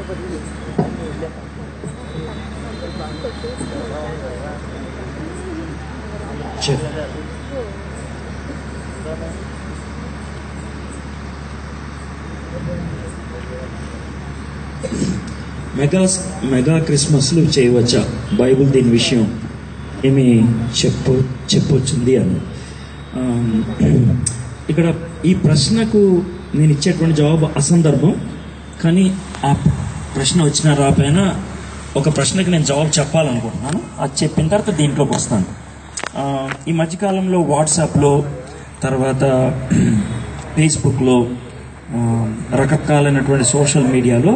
Mega క్రిస్మస్లు చేయవచ్చా? Bible దీని విషయం ఏమి చెప్పొచ్చింది అని. ఇక్కడ ఈ ప్రశ్నకు నేను ఇచ్చేటువంటి జవాబు అసందర్భం. కానీ ఆ ప్రశ్న వచ్చిన రాపైనా ఒక ప్రశ్నకి నేను జవాబు చెప్పాలనుకుంటున్నాను. అది చెప్పిన తర్వాత దీంట్లోకి వస్తాను. ఈ మధ్యకాలంలో వాట్సాప్లో, తర్వాత ఫేస్బుక్లో, రకరకాలైనటువంటి సోషల్ మీడియాలో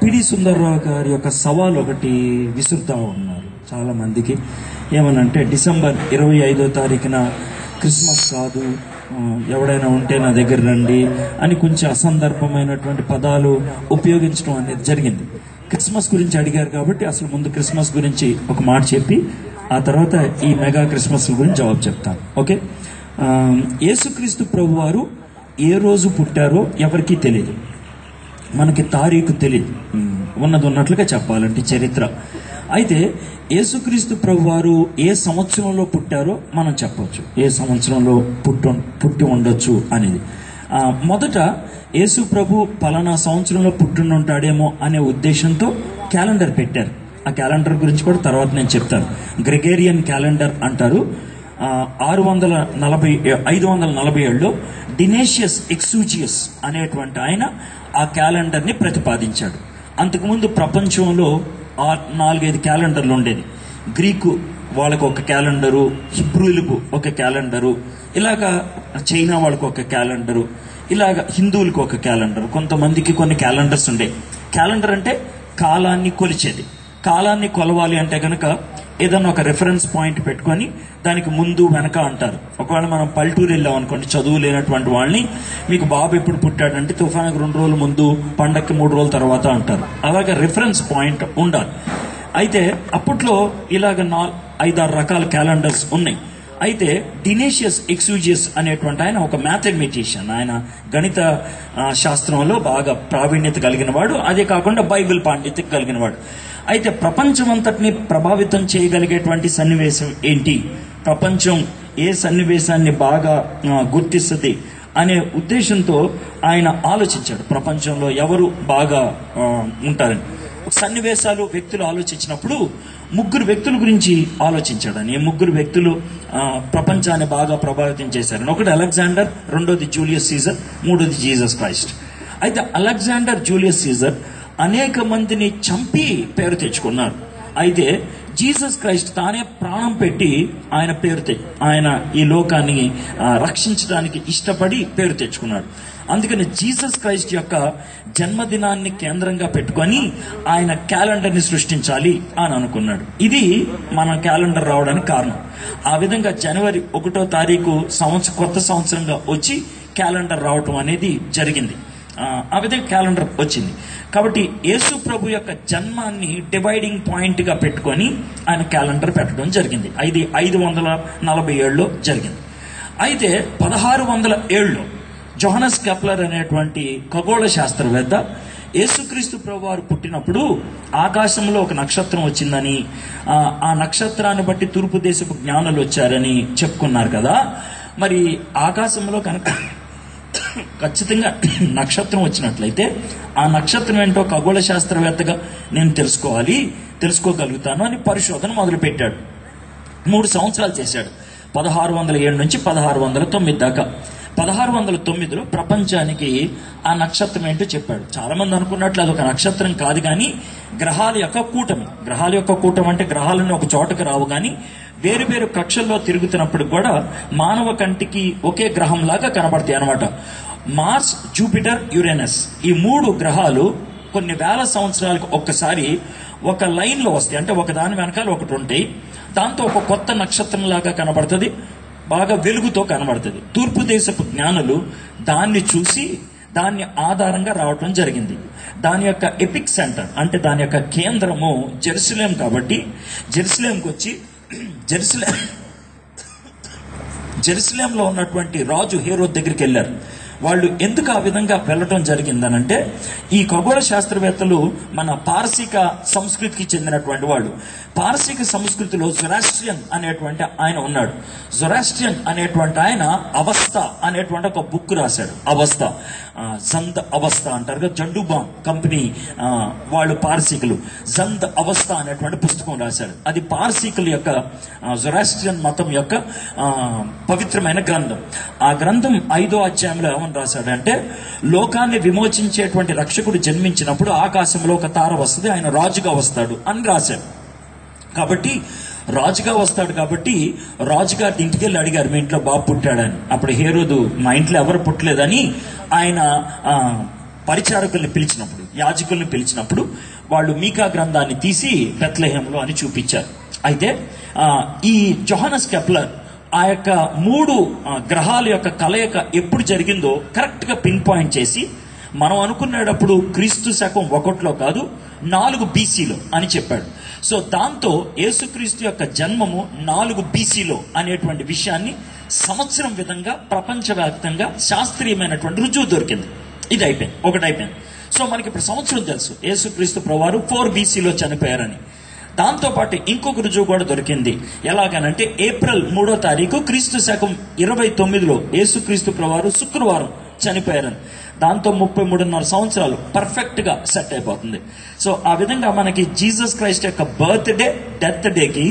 పిడి సుందర్రావు గారి యొక్క సవాల్ ఒకటి విసురుతూ ఉన్నారు చాలా మందికి. ఏమనంటే డిసెంబర్ 25వ తారీఖున క్రిస్మస్ కాదు, ఎవడైనా ఉంటే నా దగ్గర రండి అని కొంచెం అసందర్భమైనటువంటి పదాలు ఉపయోగించడం అనేది జరిగింది. క్రిస్మస్ గురించి అడిగారు కాబట్టి అసలు ముందు క్రిస్మస్ గురించి ఒక మాట చెప్పి ఆ తర్వాత ఈ మెగా క్రిస్మస్ గురించి జవాబు చెప్తాను. ఓకే. యేసుక్రీస్తు ప్రభు వారు ఏ రోజు పుట్టారో ఎవరికీ తెలియదు. మనకి తారీఖు తెలియదు. ఉన్నది ఉన్నట్లుగా చెప్పాలంటే చరిత్ర. అయితే యేసుక్రీస్తు ప్రభు వారు ఏ సంవత్సరంలో పుట్టారో మనం చెప్పొచ్చు, ఏ సంవత్సరంలో పుట్టి ఉండొచ్చు అనేది. మొదట యేసు ప్రభు పలానా సంవత్సరంలో పుట్టిండుంటాడేమో అనే ఉద్దేశంతో క్యాలెండర్ పెట్టారు. ఆ క్యాలెండర్ గురించి కూడా తర్వాత నేను చెప్తాను. గ్రెగేరియన్ క్యాలెండర్ అంటారు. 547లో డినేషియస్ ఎక్సూజియస్ అనేటువంటి ఆయన ఆ క్యాలెండర్ని ప్రతిపాదించాడు. అంతకుముందు ప్రపంచంలో 4-5 క్యాలెండర్లు ఉండేది. గ్రీకు వాళ్ళకు ఒక క్యాలెండరు, హిబ్రూలకు ఒక క్యాలెండరు, ఇలాగా చైనా వాళ్ళకు ఒక క్యాలెండరు, ఇలాగా హిందువులకు ఒక క్యాలెండర్, కొంతమందికి కొన్ని క్యాలెండర్స్ ఉండే. క్యాలెండర్ అంటే కాలాన్ని కొలిచేది. కాలాన్ని కొలవాలి అంటే కనుక ఏదన్నా ఒక రెఫరెన్స్ పాయింట్ పెట్టుకొని దానికి ముందు వెనక అంటారు. ఒకవేళ మనం పల్లెటూరు వెళ్ళాం అనుకోండి, చదువు లేనటువంటి వాళ్ళని, మీకు బాబు ఎప్పుడు పుట్టాడంటే తుఫానుకు 2 రోజుల ముందు, పండక్కి 3 రోజుల తర్వాత అంటారు. అలాగే రెఫరెన్స్ పాయింట్ ఉండాలి. అయితే అప్పట్లో ఇలాగ 5-6 రకాల క్యాలెండర్స్ ఉన్నాయి. అయితే డినేషియస్ ఎక్సూజియస్ అనేటువంటి ఆయన ఒక మ్యాథమెటిషియన్. ఆయన గణిత శాస్త్రంలో బాగా ప్రావీణ్యత కలిగిన వాడు. అదే కాకుండా బైబిల్ పాండిత్యం కలిగిన వాడు. అయితే ప్రపంచమంతటిని ప్రభావితం చేయగలిగేటువంటి సన్నివేశం ఏంటి, ప్రపంచం ఏ సన్నివేశాన్ని బాగా గుర్తిస్తుంది అనే ఉద్దేశంతో ఆయన ఆలోచించాడు. ప్రపంచంలో ఎవరు బాగా ఉంటారని సన్నివేశాలు, వ్యక్తులు ఆలోచించినప్పుడు 3 వ్యక్తుల గురించి ఆలోచించాడు. అని 3 వ్యక్తులు ప్రపంచాన్ని బాగా ప్రభావితం చేశారని. ఒకటి అలెగ్జాండర్, రెండోది జూలియస్ సీజర్, మూడోది జీసస్ క్రైస్ట్. అయితే అలెగ్జాండర్, జూలియస్ సీజర్ అనేక మందిని చంపి పేరు తెచ్చుకున్నారు. అయితే జీసస్ క్రైస్ట్ తానే ప్రాణం పెట్టి ఆయన ఈ లోకాన్ని రక్షించడానికి ఇష్టపడి పేరు తెచ్చుకున్నాడు. అందుకని జీసస్ క్రైస్ట్ యొక్క జన్మదినాన్ని కేంద్రంగా పెట్టుకొని ఆయన క్యాలెండర్ని సృష్టించాలి అని అనుకున్నాడు. ఇది మన క్యాలెండర్ రావడానికి కారణం. ఆ విధంగా జనవరి 1వ తారీఖు కొత్త సంవత్సరంగా వచ్చి క్యాలెండర్ రావటం అనేది జరిగింది. ఆ విధంగా క్యాలెండర్ వచ్చింది. కాబట్టి యేసు ప్రభు యొక్క జన్మాన్ని డివైడింగ్ పాయింట్ గా పెట్టుకొని ఆయన క్యాలెండర్ పెట్టడం జరిగింది. 547లో జరిగింది. అయితే 1607లో జోహనస్ కెప్లర్ అనేటువంటి ఖగోళ శాస్త్రవేత్త యేసుక్రీస్తు ప్రభు వారు పుట్టినప్పుడు ఆకాశంలో ఒక నక్షత్రం వచ్చిందని, ఆ నక్షత్రాన్ని బట్టి తూర్పు దేశపు జ్ఞానులు వచ్చారని చెప్పుకున్నారు కదా. మరి ఆకాశంలో కనుక ఖచ్చితంగా నక్షత్రం వచ్చినట్లయితే ఆ నక్షత్రం ఏంటో ఖగోళ శాస్త్రవేత్తగా నేను తెలుసుకోగలుగుతాను అని పరిశోధన మొదలుపెట్టాడు. 3 సంవత్సరాలు చేశాడు. 1607 నుంచి 1609 దాకా. 1609లో ప్రపంచానికి ఆ నక్షత్రం ఏంటో చెప్పాడు. చాలా మంది అనుకున్నట్లు అది ఒక నక్షత్రం కాదు, కానీ గ్రహాల యొక్క కూటమి. గ్రహాల యొక్క కూటమి అంటే గ్రహాలను ఒక చోటకు రావు, కానీ వేరు వేరు కక్షల్లో తిరుగుతున్నప్పుడు కూడా మానవ కంటికి ఒకే గ్రహం లాగా కనబడతాయి అనమాట. మార్స్, జూపిటర్, యురేనస్ ఈ 3 గ్రహాలు కొన్ని వేల సంవత్సరాలకు ఒక్కసారి ఒక లైన్ లో వస్తాయి. అంటే ఒక దాని వెనకాల ఒకటి ఉంటాయి. దాంతో ఒక కొత్త నక్షత్రం లాగా కనబడుతుంది, బాగా వెలుగుతో కనబడుతుంది. తూర్పు దేశపు జ్ఞానులు దాన్ని చూసి దాన్ని ఆధారంగా రావటం జరిగింది. దాని యొక్క ఎపిక్ సెంటర్ అంటే దాని యొక్క కేంద్రము జెరూసలేం కాబట్టి జెరూసలేంకి వచ్చి జెరూసలేంలో ఉన్నటువంటి రాజు హేరోద్ దగ్గరికి వెళ్ళారు. వాళ్ళు ఎందుకు ఆ విధంగా వెళ్ళటం జరిగిందనంటే, ఈ ఖగోళ శాస్త్రవేత్తలు మన పారసీక సంస్కృతికి చెందినటువంటి వాళ్ళు. పారసీక సంస్కృతిలో జొరాస్ట్రియన్ అనేటువంటి ఆయన ఉన్నాడు. జొరాస్ట్రియన్ అనేటువంటి ఆయన అవస్థ అనేటువంటి ఒక బుక్ రాశాడు. అవస్థ, జంద్ అవస్థ అంటారు కదా, జండుబామ్ కంపెనీ వాళ్ళు పారసీకులు జంద్ అవస్థ అనేటువంటి పుస్తకం రాశాడు. అది పారసీకుల యొక్క జొరాస్ట్రియన్ మతం యొక్క పవిత్రమైన గ్రంథం. ఆ గ్రంథం 5వ అధ్యాయంలో ఏమని రాశాడంటే, లోకాన్ని విమోచించేటువంటి రక్షకుడు జన్మించినప్పుడు ఆకాశంలో ఒక తార వస్తుంది, ఆయన రాజుగా వస్తాడు అని రాశాడు. కాబట్టి రాజుగా వస్తాడు కాబట్టి రాజుగారి ఇంటికి వెళ్ళి అడిగారు, మీ ఇంట్లో బాబు పుట్టాడని. అప్పుడు హేరోదు మా ఇంట్లో ఎవరు పుట్టలేదని ఆయన పరిచారకుల్ని పిలిచినప్పుడు, యాజకుల్ని పిలిచినప్పుడు వాళ్ళు మీకా గ్రంథాన్ని తీసి బెత్లెహేములో అని చూపించారు. అయితే ఈ జోహానస్ కెప్లర్ ఆ యొక్క 3 గ్రహాల యొక్క కలయిక ఎప్పుడు జరిగిందో కరెక్ట్ గా పిన్ పాయింట్ చేసి, మనం అనుకునేటప్పుడు క్రీస్తు శకం 1లో కాదు 4 BCలో అని చెప్పాడు. సో దాంతో యేసుక్రీస్తు యొక్క జన్మము 4 BCలో అనేటువంటి విషయాన్ని సంవత్సరం విధంగా ప్రపంచవ్యాప్తంగా శాస్త్రీయమైనటువంటి రుజువు దొరికింది. ఇది అయిపోయింది, ఒకటి అయిపోయింది. సో మనకి ఇప్పుడు సంవత్సరం తెలుసు, యేసుక్రీస్తు ప్రభువారు 4 BCలో చనిపోయారని. దాంతో పాటు ఇంకొక రుజువు కూడా దొరికింది. ఎలాగనంటే ఏప్రిల్ 3వ తారీఖు క్రీస్తు శకం 29లో యేసుక్రీస్తు ప్రభువారు శుక్రవారం చనిపోయారని. దాంతో 33.5 సంవత్సరాలు పర్ఫెక్ట్ గా సెట్ అయిపోతుంది. సో ఆ విధంగా మనకి జీసస్ క్రైస్ట్ యొక్క బర్త్ డే, డెత్ డేకి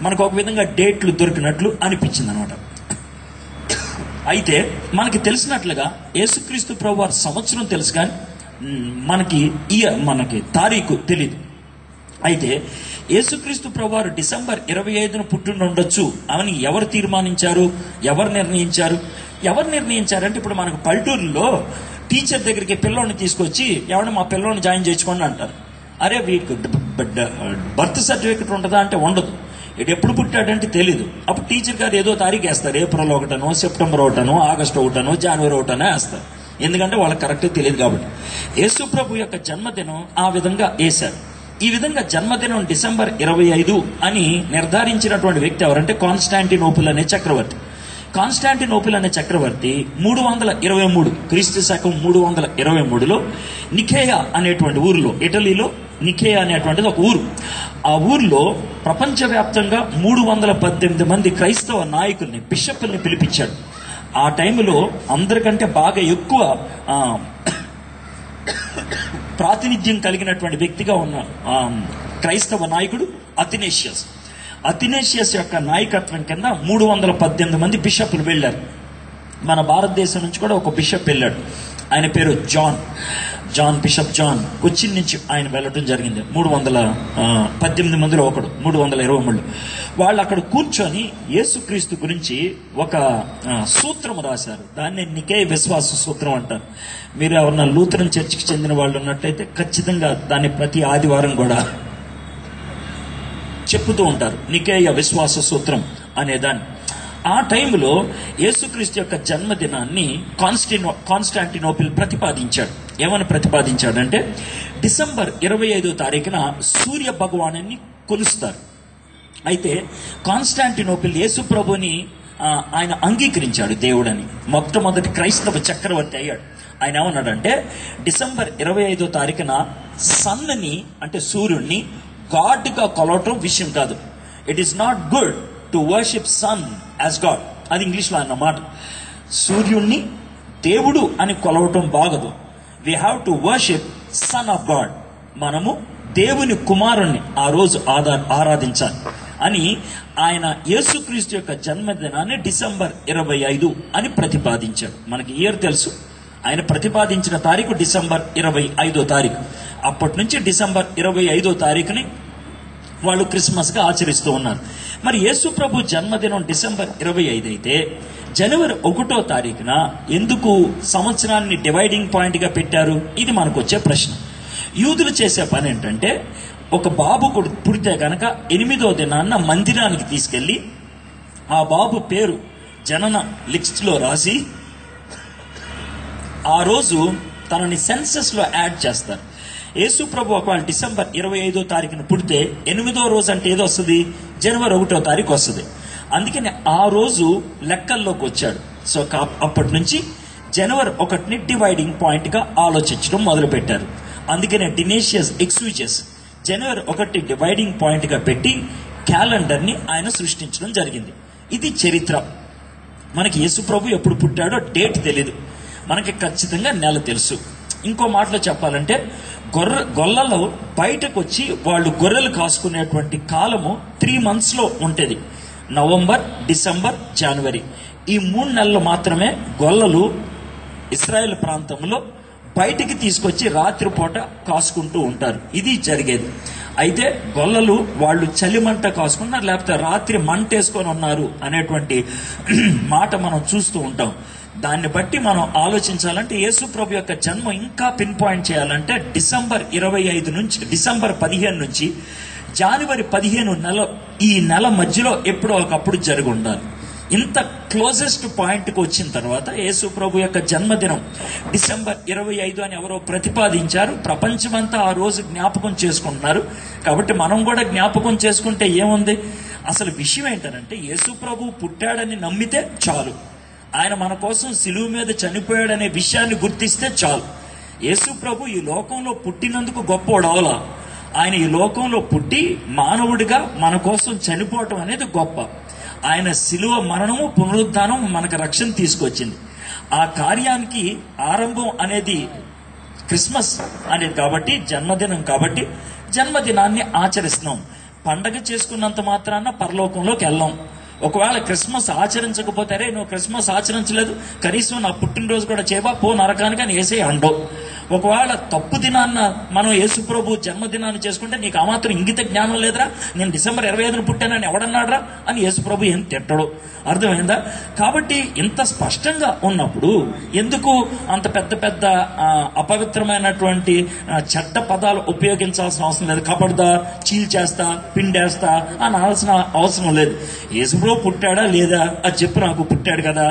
మనకు ఒక విధంగా డేట్లు దొరికినట్లు అనిపించింది అనమాట. అయితే మనకి తెలిసినట్లుగా యేసుక్రీస్తు ప్రభువారు సంవత్సరం తెలుసు, కానీ మనకి తారీఖు తెలీదు. అయితే యేసుక్రీస్తు ప్రభువారు డిసెంబర్ 25న పుట్టిండొచ్చు అని ఎవరు తీర్మానించారు, ఎవరు నిర్ణయించారంటే, ఇప్పుడు మనకు పల్లెటూరులో టీచర్ దగ్గరికి పిల్లోని తీసుకొచ్చి ఎవరైనా మా పిల్లోని జాయిన్ చేసుకోండి అంటారు. అరే వీడికి బర్త్ సర్టిఫికెట్ ఉంటుందా అంటే ఉండదు, ఇటు ఎప్పుడు పుట్టాడంటే తెలీదు. అప్పుడు టీచర్ గారు ఏదో తారీఖు వేస్తారు, ఏప్రిల్ 1, సెప్టెంబర్ 1, ఆగస్టు 1, జనవరి 1 వేస్తారు. ఎందుకంటే వాళ్ళకి కరెక్ట్ తెలియదు కాబట్టి. యేసు ప్రభు యొక్క జన్మదినం ఆ విధంగా వేశారు. ఈ విధంగా జన్మదినం డిసెంబర్ 25 అని నిర్ధారించినటువంటి వ్యక్తి ఎవరంటే కాన్స్టాంటినోపుల్ అనే చక్రవర్తి. కాన్స్టాంటినోపుల్ అనే చక్రవర్తి 323 క్రీస్తు శకం 323లో నికేయా అనేటువంటి ఊరిలో, ఇటలీలో నికేయా అనేటువంటిది ఒక ఊరు. ఆ ఊర్లో ప్రపంచవ్యాప్తంగా 318 మంది క్రైస్తవ నాయకుల్ని, బిషప్ల్ని పిలిపించాడు. ఆ టైంలో అందరికంటే బాగా ఎక్కువ ప్రాతినిధ్యం కలిగినటువంటి వ్యక్తిగా ఉన్న క్రైస్తవ నాయకుడు అథినేషియస్ యొక్క నాయకత్వం కింద 318 మంది బిషప్లు వెళ్ళారు. మన భారతదేశం నుంచి కూడా ఒక బిషప్ వెళ్ళాడు. ఆయన పేరు బిషప్ జాన్. కొచ్చిన్ నుంచి ఆయన వెళ్ళడం జరిగింది. 318 మందిలో ఒకడు, 323. వాళ్ళు అక్కడ కూర్చొని యేసుక్రీస్తు గురించి ఒక సూత్రం రాశారు. దాన్ని నికేయ విశ్వాస సూత్రం అంటారు. మీరు ఎవరన్నా లూథరన్ చర్చికి చెందిన వాళ్ళు ఉన్నట్టయితే ఖచ్చితంగా దాన్ని ప్రతి ఆదివారం కూడా చెప్పుతూ ఉంటారు, నికేయ విశ్వాస సూత్రం అనేదాన్ని. ఆ టైంలో యేసుక్రీస్తు యొక్క జన్మదినాన్ని కాన్స్టాంటినోపిల్ ప్రతిపాదించాడు. ఏమని ప్రతిపాదించాడంటే, డిసెంబర్ 25వ తారీఖున సూర్య భగవానుని కొలుస్తారు. అయితే కాన్స్టాంటినోపిల్ యేసు ప్రభుని ఆయన అంగీకరించాడు దేవుడని. మొట్టమొదటి క్రైస్తవ చక్రవర్తి అయ్యాడు. ఆయన ఏమన్నాడంటే, డిసెంబర్ 25వ తారీఖున సన్ని అంటే సూర్యుడిని గాడ్గా కొలవటం విషయం కాదు. It is not good to worship sun as God. అది ఇంగ్లీష్లో అన్నమాట. సూర్యుడిని దేవుడు అని కొలవటం బాగదు. We have to worship son of God. మనము దేవుని కుమారుణ్ణి ఆ రోజు ఆరాధించాలి అని ఆయన యేసుక్రీస్తు యొక్క జన్మదినాన్ని డిసెంబర్ 25 అని ప్రతిపాదించాడు. మనకి ఇయర్ తెలుసు, ఆయన ప్రతిపాదించిన తారీఖు డిసెంబర్ 25వ తారీఖు. అప్పటి నుంచి డిసెంబర్ 25వ తారీఖుని వాళ్ళు క్రిస్మస్ గా ఆచరిస్తూ ఉన్నారు. మరి యేసు ప్రభు జన్మదినం డిసెంబర్ 25 అయితే జనవరి 1వ తారీఖున ఎందుకు సంవత్సరాన్ని డివైడింగ్ పాయింట్ గా పెట్టారు? ఇది మనకు వచ్చే ప్రశ్న. యూదులు చేసే పని ఏంటంటే, ఒక బాబు పుడితే కనుక 8వ దినాన్న మందిరానికి తీసుకెళ్లి ఆ బాబు పేరు జనన లిస్ట్ లో రాసి ఆ రోజు తనని సెన్సస్ లో యాడ్ చేస్తారు. యేసు ప్రభు ఒకవేళ డిసెంబర్ 25వ తారీఖున పుడితే 8వ రోజు అంటే ఏదో వస్తుంది, జనవరి 1వ తారీఖు వస్తుంది. అందుకని ఆ రోజు లెక్కల్లోకి వచ్చాడు. సో అప్పటి నుంచి జనవరి 1ని డివైడింగ్ పాయింట్ గా ఆలోచించడం మొదలు పెట్టారు. అందుకనే డినేషియస్ ఎక్సూజియస్ జనవరి 1 డివైడింగ్ పాయింట్ గా పెట్టి క్యాలెండర్ ని ఆయన సృష్టించడం జరిగింది. ఇది చరిత్ర. మనకి యేసు ప్రభు ఎప్పుడు పుట్టాడో డేట్ తెలీదు, మనకి ఖచ్చితంగా నెల తెలుసు. ఇంకో మాటలో చెప్పాలంటే గొల్లలో బయటకు వచ్చి వాళ్ళు గొర్రెలు కాసుకునేటువంటి కాలము 3 months లో ఉంటుంది. నవంబర్, డిసెంబర్, జనవరి ఈ 3 నెలలు మాత్రమే గొల్లలు ఇశ్రాయేల్ ప్రాంతంలో బయటికి తీసుకొచ్చి రాత్రిపూట కాసుకుంటూ ఉంటారు. ఇది జరిగేది. అయితే గొల్లలు వాళ్ళు చలిమంట కాసుకున్నారు, లేకపోతే రాత్రి మంట వేసుకొని ఉన్నారు అనేటువంటి మాట మనం చూస్తూ ఉంటాం. దాన్ని బట్టి మనం ఆలోచించాలంటే యేసు ప్రభు యొక్క జన్మ ఇంకా పిన్ పాయింట్ చేయాలంటే డిసెంబర్ 15 నుంచి జనవరి 15 ఈ నెల మధ్యలో ఎప్పుడో ఒకప్పుడు జరిగి ఉండాలి. ఇంత క్లోజెస్ట్ పాయింట్కి వచ్చిన తర్వాత యేసు ప్రభు యొక్క జన్మదినం డిసెంబర్ 25 అని ఎవరో ప్రతిపాదించారు. ప్రపంచమంతా ఆ రోజు జ్ఞాపకం చేసుకుంటున్నారు. కాబట్టి మనం కూడా జ్ఞాపకం చేసుకుంటే ఏముంది? అసలు విషయం ఏంటంటే యేసు ప్రభు పుట్టాడని నమ్మితే చాలు, ఆయన మన కోసం సిలువ మీద చనిపోయాడనే విషయాన్ని గుర్తిస్తే చాలు. యేసు ప్రభు ఈ లోకంలో పుట్టినందుకు గొప్పోడు అవలా, ఆయన ఈ లోకంలో పుట్టి మానవుడిగా మన కోసం చనిపోవటం అనేది గొప్ప. ఆయన సిలువ మరణము పునరుద్ధానం మనకు రక్షణ తీసుకొచ్చింది. ఆ కార్యానికి ఆరంభం అనేది క్రిస్మస్ అనేది కాబట్టి, జన్మదినం కాబట్టి జన్మదినాన్ని ఆచరిస్తున్నాం. పండగ చేసుకున్నంత మాత్రాన పరలోకంలోకి వెళ్ళాం. ఒకవేళ క్రిస్మస్ ఆచరించకపోతే అరే నువ్వు క్రిస్మస్ ఆచరించలేదు, కనీసం నా పుట్టినరోజు కూడా చేయబా, పో నరకానికి అని యేసే అండవు. ఒకవేళ తప్పు దినాన్న మనం యేసు ప్రభు జన్మదినాన్ని చేసుకుంటే నీకు ఆ మాత్రం ఇంగిత జ్ఞానం లేదురా, నేను డిసెంబర్ 25 పుట్టానని ఎవడన్నాడ్రా అని యేసు ప్రభు ఏం తిట్టడు. అర్థమైందా? కాబట్టి ఇంత స్పష్టంగా ఉన్నప్పుడు ఎందుకు అంత పెద్ద పెద్ద అపవిత్రమైనటువంటి చట్ట పదాలు ఉపయోగించాల్సిన అవసరం లేదు. కబడ్దా, చీల్చేస్తా, పిండేస్తా అనాల్సిన అవసరం లేదు. యేసు ప్రభు పుట్టాడా లేదా అది చెప్పు నాకు. పుట్టాడు కదా,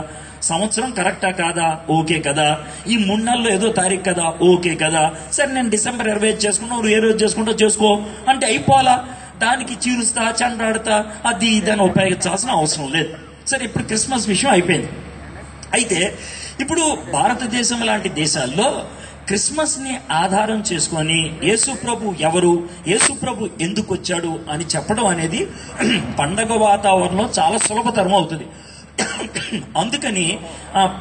సంవత్సరం కరెక్టా కాదా, ఓకే కదా, ఈ 3 నెలల్లో ఏదో తారీఖు కదా, ఓకే కదా, సరే నేను డిసెంబర్ 25 చేసుకున్నా, నువ్వు ఏ రోజు చేసుకుంటావు చేసుకో అంటే అయిపోవాలా. దానికి చీరుస్తా, చండాడుతా, అది ఇదని ఉపయోగించాల్సిన అవసరం లేదు. సరే, ఇప్పుడు క్రిస్మస్ విషయం అయిపోయింది. అయితే ఇప్పుడు భారతదేశం లాంటి దేశాల్లో క్రిస్మస్ ని ఆధారం చేసుకొని యేసు ప్రభు ఎవరు, యేసు ప్రభు ఎందుకు వచ్చాడు అని చెప్పడం అనేది పండగ వాతావరణంలో చాలా సులభతరం అవుతుంది. అందుకని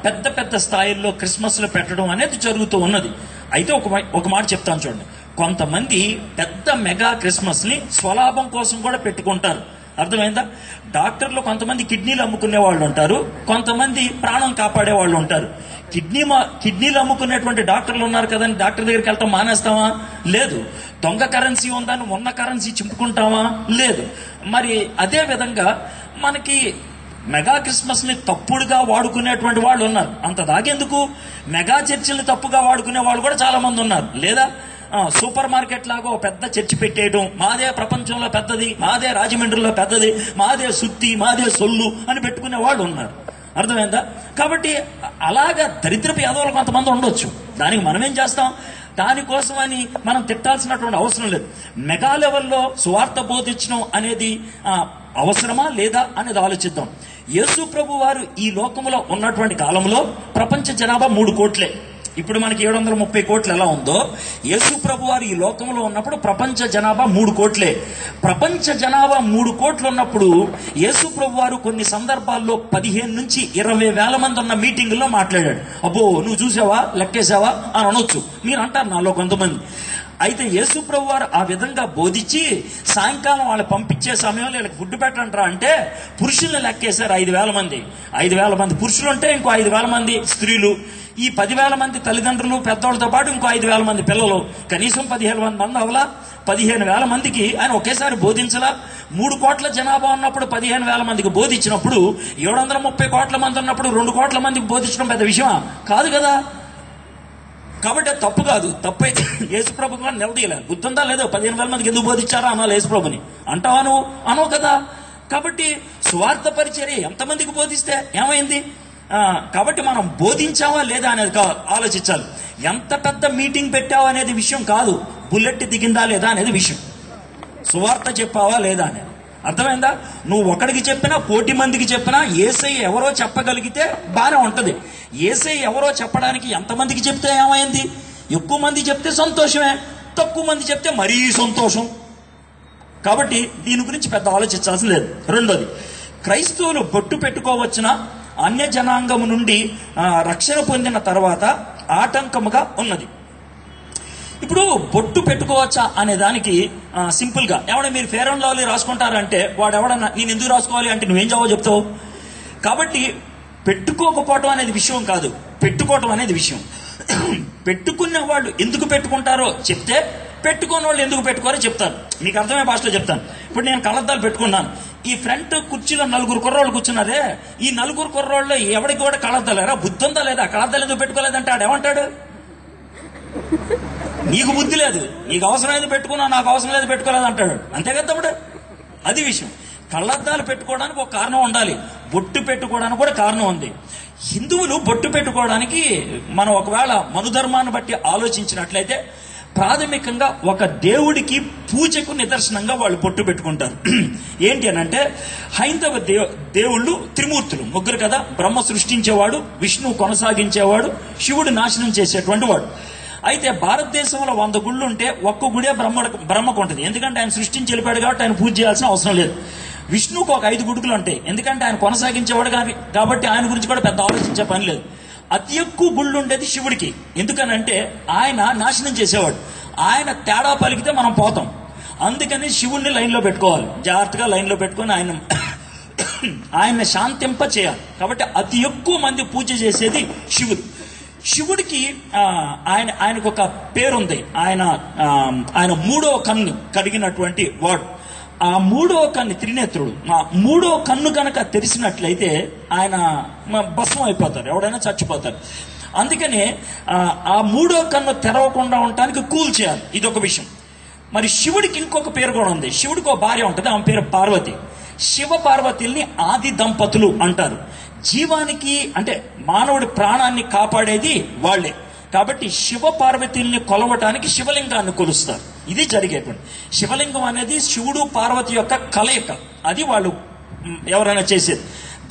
పెద్ద పెద్ద స్థాయిల్లో క్రిస్మస్ లో పెట్టడం అనేది జరుగుతూ ఉన్నది. అయితే ఒక మాట చెప్తాను చూడండి. కొంతమంది పెద్ద మెగా క్రిస్మస్ ని స్వలాభం కోసం కూడా పెట్టుకుంటారు. అర్థమైందా? డాక్టర్లు కొంతమంది కిడ్నీలు అమ్ముకునే వాళ్ళు ఉంటారు, కొంతమంది ప్రాణం కాపాడే వాళ్ళు ఉంటారు. కిడ్నీలు అమ్ముకునేటువంటి డాక్టర్లు ఉన్నారు కదని డాక్టర్ దగ్గరికి వెళ్తాం మానేస్తామా? లేదు. దొంగ కరెన్సీ ఉందని ఉన్న కరెన్సీ చింపుకుంటామా? లేదు. మరి అదే విధంగా మనకి మెగా క్రిస్మస్ ని తప్పుడుగా వాడుకునేటువంటి వాళ్ళు ఉన్నారు. అంత దాగేందుకు, మెగా చర్చిల్ని తప్పుగా వాడుకునే వాళ్ళు కూడా చాలా మంది ఉన్నారు. లేదా సూపర్ మార్కెట్ లాగా పెద్ద చర్చి పెట్టేయడం, మాదే ప్రపంచంలో పెద్దది, మాదే రాజమండ్రిలో పెద్దది, మాదే సుత్తి, మాదే సొల్లు అని పెట్టుకునే వాళ్ళు ఉన్నారు. అర్థమైందా? కాబట్టి అలాగా దరిద్రపు యాదవులు కొంతమంది ఉండొచ్చు. దానికి మనం ఏం చేస్తాం? దానికోసమని మనం తిట్టాల్సినటువంటి అవసరం లేదు. మెగా లెవెల్లో సువార్త బోధించడం అనేది అవసరమా లేదా అనేది ఆలోచిద్దాం. యేసు ప్రభు వారు ఈ లోకంలో ఉన్నటువంటి కాలంలో ప్రపంచ జనాభా 3 కోట్లే. ఇప్పుడు మనకి 730 కోట్లు ఎలా ఉందో, యేసు ప్రభు వారు ఈ లోకంలో ఉన్నప్పుడు ప్రపంచ జనాభా 3 కోట్లే. ప్రపంచ జనాభా 3 కోట్లు ఉన్నప్పుడు యేసు ప్రభు వారు కొన్ని సందర్భాల్లో 15 నుంచి 20 వేల మంది ఉన్న మీటింగుల్లో మాట్లాడాడు. అబ్బో నువ్వు చూసావా, లెక్కేసావా అని అనొచ్చు. మీరు అంటారు నాలో కొంతమంది. అయితే యేసు ప్రభు వారు ఆ విధంగా బోధించి సాయంకాలం వాళ్ళు పంపించే సమయంలో వీళ్ళకి ఫుడ్ పెట్టంటారా అంటే పురుషుల్ని లెక్కేశారు 5,000 మంది. 5,000 మంది పురుషులు ఉంటే ఇంకో 5,000 మంది స్త్రీలు, ఈ 10,000 మంది తల్లిదండ్రులు పెద్దవాళ్ళతో పాటు ఇంకో 5,000 మంది పిల్లలు, కనీసం 15,000 మంది అవలా. 15,000 మందికి ఆయన ఒకేసారి బోధించలా. 3 కోట్ల జనాభా ఉన్నప్పుడు 15,000 మందికి బోధించినప్పుడు 730 కోట్ల మంది ఉన్నప్పుడు 2 కోట్ల మందికి బోధించడం పెద్ద విషయమా? కాదు కదా. కాబట్టి తప్పు కాదు. తప్పు అయితే యేసుప్రభు కూడా నిలదీయలేదు. గుర్తుందా లేదో 15,000 మందికి ఎందుకు బోధించారా అనాలి యేసుప్రభుని. అంటావా నువ్వు? అనవు కదా. కాబట్టి స్వార్థ పరిచర్య ఎంతమందికి బోధిస్తే ఏమైంది? కాబట్టి మనం బోధించావా లేదా అనేది ఆలోచించాలి. ఎంత పెద్ద మీటింగ్ పెట్టావా అనేది విషయం కాదు, బుల్లెట్ దిగిందా లేదా అనేది విషయం. సువార్త చెప్పావా లేదా అనేది. అర్థమైందా? నువ్వు ఒకడికి చెప్పినా 1,000 మందికి చెప్పినా యేసయ్య ఎవరో చెప్పగలిగితే బాగానే ఉంటది. యేసయ్య ఎవరో చెప్పడానికి ఎంతమందికి చెప్తే ఏమైంది? ఎక్కువ మంది చెప్తే సంతోషమే, తక్కువ మంది చెప్తే మరీ సంతోషం. కాబట్టి దీని గురించి పెద్ద ఆలోచించాల్సిన లేదు. రెండోది, క్రైస్తవులు బొట్టు పెట్టుకోవచ్చున అన్య జనాంగము నుండి రక్షణ పొందిన తర్వాత ఆటంకముగా ఉన్నది. ఇప్పుడు బొట్టు పెట్టుకోవచ్చా అనే దానికి సింపుల్ గా, ఎవడ మీరు ఫేర్ అండ్ లవ్లీ రాసుకుంటారంటే వాడు ఎవడన్నా నేను ఎందుకు రాసుకోవాలి అంటే నువ్వేం జవాబు చెప్తావు? కాబట్టి పెట్టుకోకపోవటం అనేది విషయం కాదు, పెట్టుకోవటం అనేది విషయం. పెట్టుకునే వాళ్ళు ఎందుకు పెట్టుకుంటారో చెప్తే పెట్టుకున్న వాళ్ళు ఎందుకు పెట్టుకోరో చెప్తాను. మీకు అర్థమయ్యే భాషలో చెప్తాను. ఇప్పుడు నేను కళ్ళద్దాలు పెట్టుకున్నాను. ఈ ఫ్రంట్ కుర్చీలో 4 కుర్రోళ్ళు కూర్చున్నారే, ఈ 4 కుర్రోళ్ళు ఎవరికి కూడా కళ్ళద్దాలేరా? బుద్ధి ఉందా లేదా? కళ్ళద్దాలు ఎందుకు పెట్టుకోలేదంటే ఆడేమంటాడు? నీకు బుద్ధి లేదు, నీకు అవసరం లేదు పెట్టుకున్నా, నాకు అవసరం లేదు పెట్టుకోలేదు అంటాడు. అంతే కదా తమ్ముడు? అది విషయం. కళ్ళద్దాలు పెట్టుకోవడానికి ఒక కారణం ఉండాలి, బొట్టు పెట్టుకోవడానికి కూడా కారణం ఉంది. హిందువులు బొట్టు పెట్టుకోవడానికి మనం ఒకవేళ మనుధర్మాన్ని బట్టి ఆలోచించినట్లయితే ప్రాథమికంగా ఒక దేవుడికి పూజకు నిదర్శనంగా వాళ్ళు బొట్టు పెట్టుకుంటారు. ఏంటి అనంటే హైందవ దేవుళ్ళు త్రిమూర్తులు, 3 కదా. బ్రహ్మ సృష్టించేవాడు, విష్ణువు కొనసాగించేవాడు, శివుడు నాశనం చేసేటువంటి వాడు. అయితే భారతదేశంలో 100 గుళ్ళు ఉంటే ఒక్క గుడే బ్రహ్మకు ఉంటుంది. ఎందుకంటే ఆయన సృష్టించి వెళ్ళిపోయాడు కాబట్టి ఆయన పూజ చేయాల్సిన అవసరం లేదు. విష్ణువుకు ఒక 5 గుడుకులు ఉంటాయి, ఎందుకంటే ఆయన కొనసాగించేవాడు కాబట్టి ఆయన గురించి కూడా పెద్ద ఆలోచించే పని లేదు. అతి ఎక్కువ గుళ్ళు ఉండేది శివుడికి. ఎందుకనంటే ఆయన నాశనం చేసేవాడు, ఆయన తేడా పలికితే మనం పోతాం. అందుకని శివుడిని లైన్లో పెట్టుకోవాలి, జాగ్రత్తగా లైన్లో పెట్టుకొని ఆయన శాంతింప చేయాలి. కాబట్టి అతి ఎక్కువ మంది పూజ చేసేది శివుడు. శివుడికి ఆయనకు ఒక పేరుంది, ఆయన 3వ కన్ను కలిగినటువంటి వాడు. ఆ 3వ కన్ను త్రినేత్రుడు. ఆ 3వ కన్ను కనుక తెరిచినట్లయితే ఆయన భస్మం అయిపోతారు, ఎవడైనా చచ్చిపోతారు. అందుకని ఆ 3వ కన్ను తెరవకుండా ఉండటానికి కూల్ చేయాలి, ఇదొక విషయం. మరి శివుడికి ఇంకొక పేరు కూడా ఉంది. శివుడికి ఒక భార్య ఉంటుంది, ఆమె పేరు పార్వతి. శివ పార్వతుల్ని ఆది దంపతులు అంటారు. జీవానికి అంటే మానవుడి ప్రాణాన్ని కాపాడేది వాళ్లే. కాబట్టి శివ పార్వతుల్ని కొలవటానికి శివలింగాన్ని కొలుస్తారు. ఇది జరిగేటువంటి. శివలింగం అనేది శివుడు పార్వతి యొక్క కలయిక, అది వాళ్ళు ఎవరైనా చేసేది.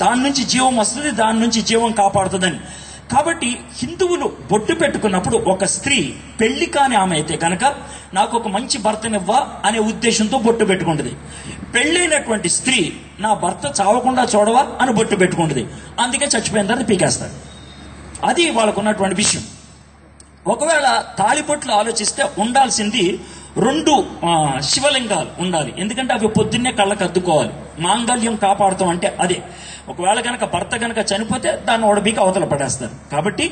దాని నుంచి జీవం వస్తుంది, దాని నుంచి జీవం కాపాడుతుందని. కాబట్టి హిందువులు బొట్టు పెట్టుకున్నప్పుడు ఒక స్త్రీ పెళ్లి కాని ఆమె అయితే కనుక నాకు ఒక మంచి భర్తనివ్వా అనే ఉద్దేశంతో బొట్టు పెట్టుకుంటుంది. పెళ్ళైనటువంటి స్త్రీ నా భర్త చావకుండా చూడవా అని బొట్టు పెట్టుకుంటుంది. అందుకే చచ్చిపోయిన తర్వాత పీకేస్తారు. అది వాళ్ళకు ఉన్నటువంటి విషయం. ఒకవేళ తాళిబొట్లు ఆలోచిస్తే ఉండాల్సింది 2 శివలింగాలు ఉండాలి. ఎందుకంటే అవి పొద్దున్నే కళ్ళకు అద్దుకోవాలి. మాంగళ్యం కాపాడుతాం అంటే అదే. ఒకవేళ కనుక భర్త కనుక చనిపోతే దాన్ని ఓడబీకి అవతల పడేస్తారు. కాబట్టి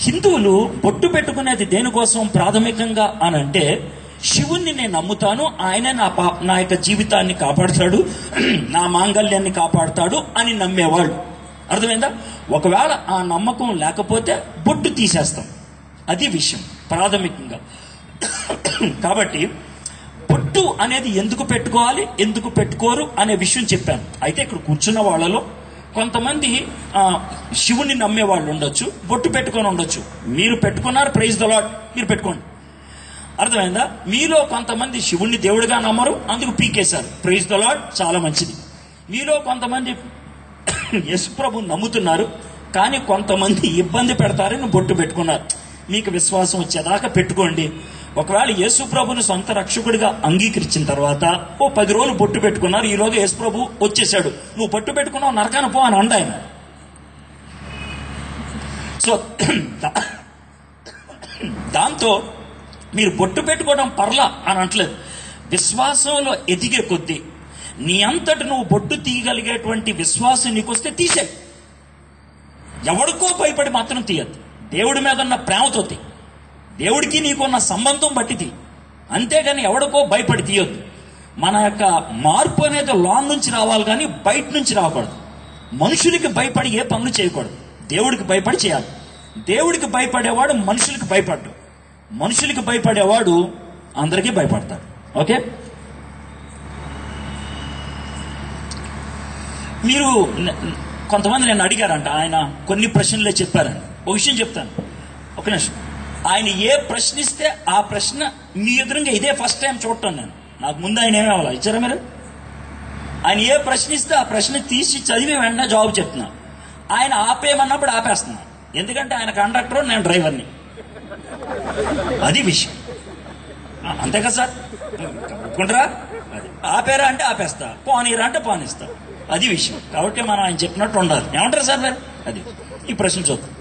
హిందువులు బొట్టు పెట్టుకునేది దేనికోసం ప్రాథమికంగా అనంటే శివుణ్ణి నేను నమ్ముతాను, ఆయనే నా యొక్క జీవితాన్ని కాపాడుతాడు, నా మాంగళ్యాన్ని కాపాడుతాడు అని నమ్మేవాళ్ళు. అర్థమైందా? ఒకవేళ ఆ నమ్మకం లేకపోతే బొట్టు తీసేస్తాం, అది విషయం ప్రాథమికంగా. కాబట్టి బొట్టు అనేది ఎందుకు పెట్టుకోవాలి, ఎందుకు పెట్టుకోరు అనే విషయం చెప్పాను. అయితే ఇక్కడ కూర్చున్న వాళ్ళలో కొంతమంది శివుణ్ణి నమ్మే వాళ్ళు ఉండొచ్చు, బొట్టు పెట్టుకొని ఉండొచ్చు. మీరు పెట్టుకున్నారు, ప్రైజ్ ద లార్డ్, మీరు పెట్టుకోండి. అర్థమైందా? మీలో కొంతమంది శివుణ్ణి దేవుడిగా నమ్మరు, అందుకు పీకేశారు, ప్రైజ్ ద లార్డ్, చాలా మంచిది. మీలో కొంతమంది యేసుప్రభుని నమ్ముతున్నారు, కానీ కొంతమంది ఇబ్బంది పెడతారని బొట్టు పెట్టుకున్నారు. మీకు విశ్వాసం వచ్చేదాకా పెట్టుకోండి. ఒకవేళ యేసుప్రభుని సొంత రక్షకుడిగా అంగీకరించిన తర్వాత 10 రోజులు బొట్టు పెట్టుకున్నారు, ఈలోగా యేసుప్రభు వచ్చేసాడు, నువ్వు బొట్టు పెట్టుకున్నావు నరకాన పో అని అండ ఆయన. సో దాంతో మీరు బొట్టు పెట్టుకోవడం పర్లా అని అంటలేదు. విశ్వాసంలో ఎదిగే కొద్దీ నీ అంతటి నువ్వు బొట్టు తీయగలిగేటువంటి విశ్వాసం నీకొస్తే తీసే. ఎవడికో భయపడి మాత్రం తీయద్దు. దేవుడి మీద ఉన్న ప్రేమతో తీ, దేవుడికి నీకున్న సంబంధం బట్టి తీ, అంతేగాని ఎవడికో భయపడి తీయొద్దు. మన యొక్క మార్పు అనేది లోన్ నుంచి రావాలి కానీ బయట నుంచి రాకూడదు. మనుషులకి భయపడి ఏ పనులు చేయకూడదు, దేవుడికి భయపడి చేయాలి. దేవుడికి భయపడేవాడు మనుషులకి భయపడ్డు, మనుషులకి భయపడేవాడు అందరికీ భయపడతాడు. ఓకే, మీరు కొంతమంది నన్ను అడిగారంట, ఆయన కొన్ని ప్రశ్నలే చెప్పారంట. ఒక విషయం చెప్తాను, ఒక నిమిషం. ఆయన ఏ ప్రశ్న ఇస్తే ఆ ప్రశ్న మీ ఎదురుగా ఇదే ఫస్ట్ టైం చూడటం నేను. నాకు ముందు ఆయన ఏమే అవ్వాలి ఇచ్చారా మీరు? ఆయన ఏ ప్రశ్న ఇస్తే ఆ ప్రశ్న తీసి చదివి వెంటనే జవాబు చెప్తున్నా. ఆయన ఆపేయమన్నప్పుడు ఆపేస్తున్నా, ఎందుకంటే ఆయన కండక్టర్, నేను డ్రైవర్ని. అది విషయం. అంతే కదా సార్, ఒప్పుకుంటారా? అది ఆపేరా అంటే ఆపేస్తా, పోనీరా అంటే పోనిస్తా. అది విషయం. కాబట్టి మనం ఆయన చెప్పినట్టు ఉండాలి. ఏమంటారు సార్ మీరు? అది ఈ ప్రశ్న చూద్దాం.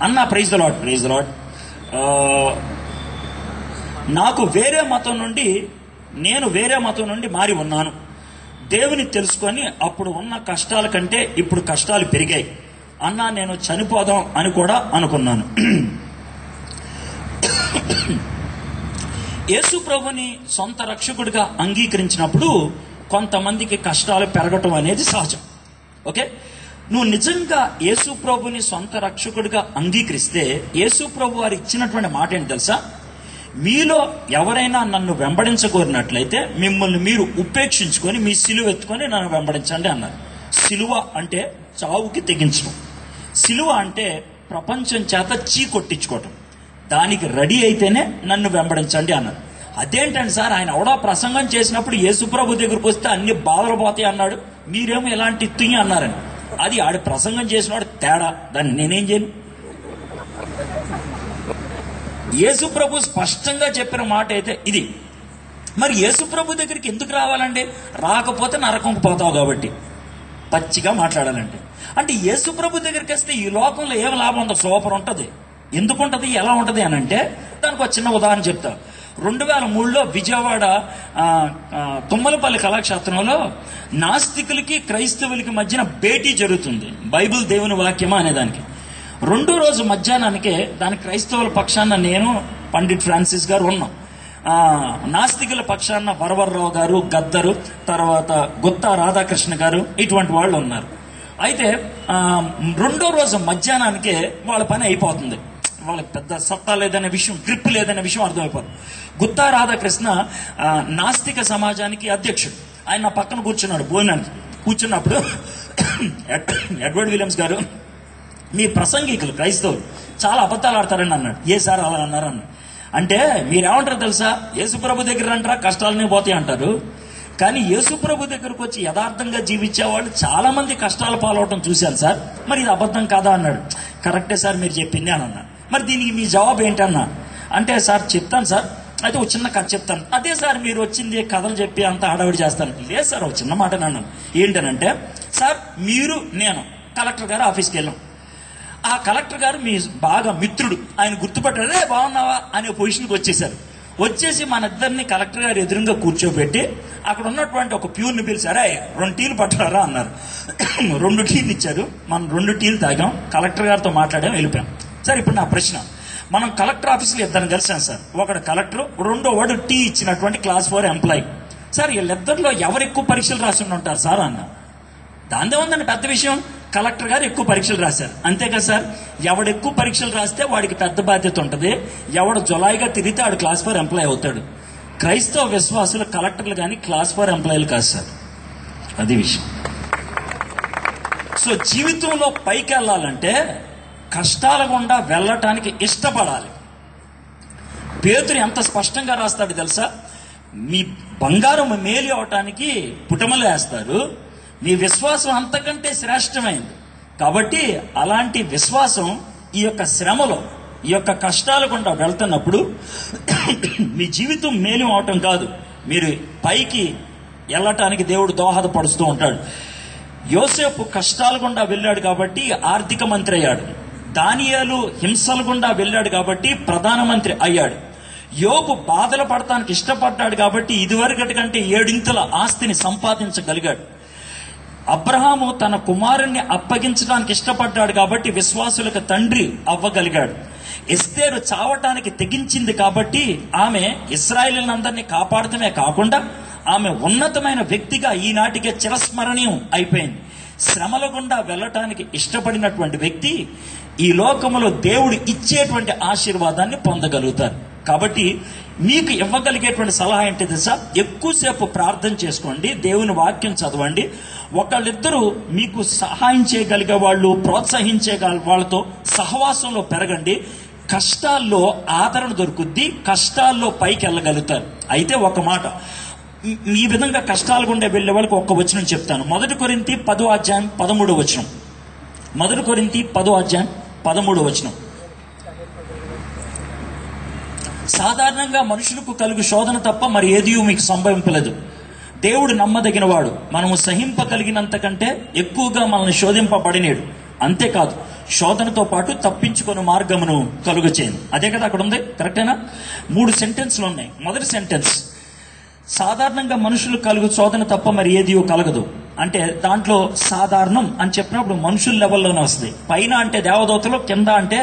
అన్న praise the Lord. Praise the Lord. నాకు నేను వేరే మతం నుండి మారి ఉన్నాను. దేవుని తెలుసుకొని అప్పుడు ఉన్న కష్టాల కంటే ఇప్పుడు కష్టాలు పెరిగాయి. అన్నా నేను చనిపోదాం అని కూడా అనుకున్నాను. యేసు ప్రభుని సొంత రక్షకుడిగా అంగీకరించినప్పుడు కొంతమందికి కష్టాలు పెరగటం అనేది సహజం. ఓకే, నువ్వు నిజంగా యేసు ప్రభుని సొంత రక్షకుడిగా అంగీకరిస్తే యేసు ప్రభు వారు ఇచ్చినటువంటి మాట ఏంటి తెలుసా? మీలో ఎవరైనా నన్ను వెంబడించగోరినట్లయితే మిమ్మల్ని మీరు ఉపేక్షించుకొని మీ సిలువ ఎత్తుకొని నన్ను వెంబడించండి అన్నారు. సిలువ అంటే చావుకి తెగించడం. సిలువ అంటే ప్రపంచం చేత కొట్టించుకోవటం. దానికి రెడీ అయితేనే నన్ను వెంబడించండి అన్నారు. అదేంటండి సార్, ఆయన ఎవడో ప్రసంగం చేసినప్పుడు యేసుప్రభు దగ్గరకు వస్తే అన్ని బాధలు పోతాయి అన్నాడు, మీరేమో ఇలాంటి తుయ్యి అన్నారని. అది ఆడి ప్రసంగం చేసినవాడు తేడా, దాన్ని నేనేం చేయను. యేసుప్రభు స్పష్టంగా చెప్పిన మాట అయితే ఇది. మరి యేసుప్రభు దగ్గరికి ఎందుకు రావాలండి? రాకపోతే నరకంకు పోతావు కాబట్టి. పచ్చిగా మాట్లాడాలంటే అంటే యేసుప్రభు దగ్గరికి వస్తే ఈ లోకంలో ఏం లాభం ఉందో? సూపర్ ఉంటుంది. ఎందుకు ఉంటుంది, ఎలా ఉంటుంది అని అంటే దానికి ఒక చిన్న ఉదాహరణ చెప్తా. 2003లో విజయవాడ తుమ్మలపల్లి కళాక్షేత్రంలో నాస్తికులకి క్రైస్తవులకి మధ్యన భేటీ జరుగుతుంది. బైబిల్ దేవుని వాక్యమా అనేదానికి. రెండో రోజు మధ్యాహ్నానికే దాని క్రైస్తవుల పక్షాన నేను, పండిట్ ఫ్రాన్సిస్ గారు ఉన్నాం. నాస్తికుల పక్షాన వరవర్రావు గారు, గద్దరు, తర్వాత గుత్తా రాధాకృష్ణ గారు, ఇటువంటి వాళ్ళు ఉన్నారు. అయితే రెండో రోజు మధ్యాహ్నానికే వాళ్ళ పని అయిపోతుంది. వాళ్ళకి పెద్ద సత్తా లేదనే విషయం, గ్రిప్ లేదనే విషయం అర్థమైపోతుంది. గుత్తా రాధాకృష్ణ నాస్తిక సమాజానికి అధ్యక్షుడు. ఆయన నా పక్కన కూర్చున్నాడు భోజనానికి. కూర్చున్నప్పుడు ఎడ్వర్డ్ విలియమ్స్ గారు, మీ ప్రసంగికులు క్రైస్తవులు చాలా అబద్ధాలు ఆడతారని అన్నాడు. ఏ సార్ అలా అన్నారు అన్నాడు. అంటే మీరేమంటారు తెలుసా, యేసుప్రభు దగ్గర అంటారా కష్టాలనే పోతాయి అంటారు, కానీ యేసుప్రభు దగ్గరకు వచ్చి యథార్థంగా జీవించేవాళ్ళు చాలా మంది కష్టాలు పాలవటం చూశాను సార్, మరి ఇది అబద్ధం కాదా అన్నాడు. కరెక్టే సార్ మీరు చెప్పింది అని అన్నా. మరి దీనికి మీ జవాబు ఏంటన్నా అంటే, సార్ చెప్తాను సార్, అయితే ఒక చిన్న కథ చెప్తాను. అదే సార్ మీరు వచ్చింది కథలు చెప్పి అంత హడావిడి చేస్తాను. లేదు సార్, ఒక చిన్న మాట అన్నాను. ఏంటనంటే, సార్ మీరు నేను కలెక్టర్ గారు ఆఫీస్కి వెళ్ళాం. ఆ కలెక్టర్ గారు మీ బాగా మిత్రుడు, ఆయన గుర్తుపట్టారు. రే బాగున్నావా అనే పొజిషన్కి వచ్చేసారు. వచ్చేసి మన ఇద్దరిని కలెక్టర్ గారు ఎదురుగా కూర్చోబెట్టి అక్కడ ఉన్నటువంటి ఒక ప్యూర్ని పిలిచారు. 2 టీలు పట్టారా అన్నారు. 2 టీలు ఇచ్చారు. మనం 2 టీలు తాగాం, కలెక్టర్ గారితో మాట్లాడాం, వెళ్ళిపోయాం. సార్ ఇప్పుడు నా ప్రశ్న, మనం కలెక్టర్ ఆఫీస్లో ఇద్దరిని కలిసాం సార్. ఒకడు కలెక్టర్, రెండో వాడు టీ ఇచ్చినటువంటి క్లాస్ 4 ఎంప్లాయీ. సార్ వీళ్ళిద్దరిలో ఎవరు ఎక్కువ పరీక్షలు రాసి ఉంటారు సార్ అన్న. దాందే ఉందండి పెద్ద విషయం. కలెక్టర్ గారు ఎక్కువ పరీక్షలు రాశారు, అంతే కదా సార్. ఎవడు ఎక్కువ పరీక్షలు రాస్తే వాడికి పెద్ద బాధ్యత ఉంటుంది. ఎవడు జులాయిగా తిరిగితే వాడు క్లాస్ 4 ఎంప్లాయీ అవుతాడు. క్రైస్తవ విశ్వాసులు కలెక్టర్లు కానీ క్లాస్ 4 ఎంప్లాయీలు కాదు సార్. అది విషయం. సో జీవితంలో పైకి వెళ్ళాలంటే కష్టాల గుండా వెళ్ళటానికి ఇష్టపడాలి. పేతురు ఎంత స్పష్టంగా రాస్తాడు తెలుసా, మీ బంగారం మేలు అవటానికి పుటమలు వేస్తారు, మీ విశ్వాసం అంతకంటే శ్రేష్టమైంది. కాబట్టి అలాంటి విశ్వాసం ఈ యొక్క శ్రమలో, ఈ యొక్క కష్టాల గుండా వెళ్తున్నప్పుడు మీ జీవితం మేలు అవటం కాదు, మీరు పైకి వెళ్ళటానికి దేవుడు దోహదపడుతూ ఉంటాడు. యోసేపు కష్టాల గుండా వెళ్ళాడు కాబట్టి ఆర్థిక మంత్రి అయ్యాడు. దానియేలు హింసల గుండా వెళ్ళాడు కాబట్టి ప్రధానమంత్రి అయ్యాడు. యోబు బాధలు పడటానికి ఇష్టపడ్డాడు కాబట్టి ఇదివరకటి కంటే 7 ఆస్తిని సంపాదించగలిగాడు. అబ్రహాము తన కుమారుణ్ణి అప్పగించడానికి ఇష్టపడ్డాడు కాబట్టి విశ్వాసులకు తండ్రి అవ్వగలిగాడు. ఎస్తేరు చావటానికి తెగించింది కాబట్టి ఆమె ఇశ్రాయేలీయులందరినీ కాపాడటమే కాకుండా ఆమె ఉన్నతమైన వ్యక్తిగా ఈనాటికే చిరస్మరణీయం అయిపోయింది. శ్రమల గుండా వెళ్ళటానికి ఇష్టపడినటువంటి వ్యక్తి ఈ లోకములో దేవుడు ఇచ్చేటువంటి ఆశీర్వాదాన్ని పొందగలుగుతారు. కాబట్టి మీకు ఇవ్వగలిగేటువంటి సలహా ఏంటి తెలుసా, ఎక్కువసేపు ప్రార్థన చేసుకోండి, దేవుని వాక్యం చదవండి. ఒకళ్ళిద్దరూ మీకు సహాయం చేయగలిగే వాళ్ళు, ప్రోత్సహించే వాళ్ళతో సహవాసంలో పెరగండి. కష్టాల్లో ఆదరణ దొరుకుద్ది, కష్టాల్లో పైకి వెళ్ళగలుగుతారు. అయితే ఒక మాట, ఈ విధంగా కష్టాల గుండా వెళ్లే వాళ్ళకి ఒక్క వచనం చెప్తాను. 1 కొరింథీ 10వ అధ్యాయం 13వ వచనం. మొదటి కొరింథీ 10:13. సాధారణంగా మనుషులకు కలుగు శోధన తప్ప మరి ఏది మీకు సంభవింపలేదు. దేవుడు నమ్మదగిన వాడు, మనము సహింపగలిగినంత కంటే ఎక్కువగా మనల్ని శోధింపబడినేడు. అంతేకాదు, శోధనతో పాటు తప్పించుకునే మార్గమును కలుగచేయను. అదే కదా అక్కడ ఉంది, కరెక్టేనా? 3 సెంటెన్స్లు ఉన్నాయి. మొదటి సెంటెన్స్, సాధారణంగా మనుషులు కలుగు శోధన తప్ప మరి ఏది కలగదు అంటే దాంట్లో సాధారణం అని చెప్పినప్పుడు మనుషుల లెవెల్లోనే వస్తుంది. పైన అంటే దేవదూతలు, కింద అంటే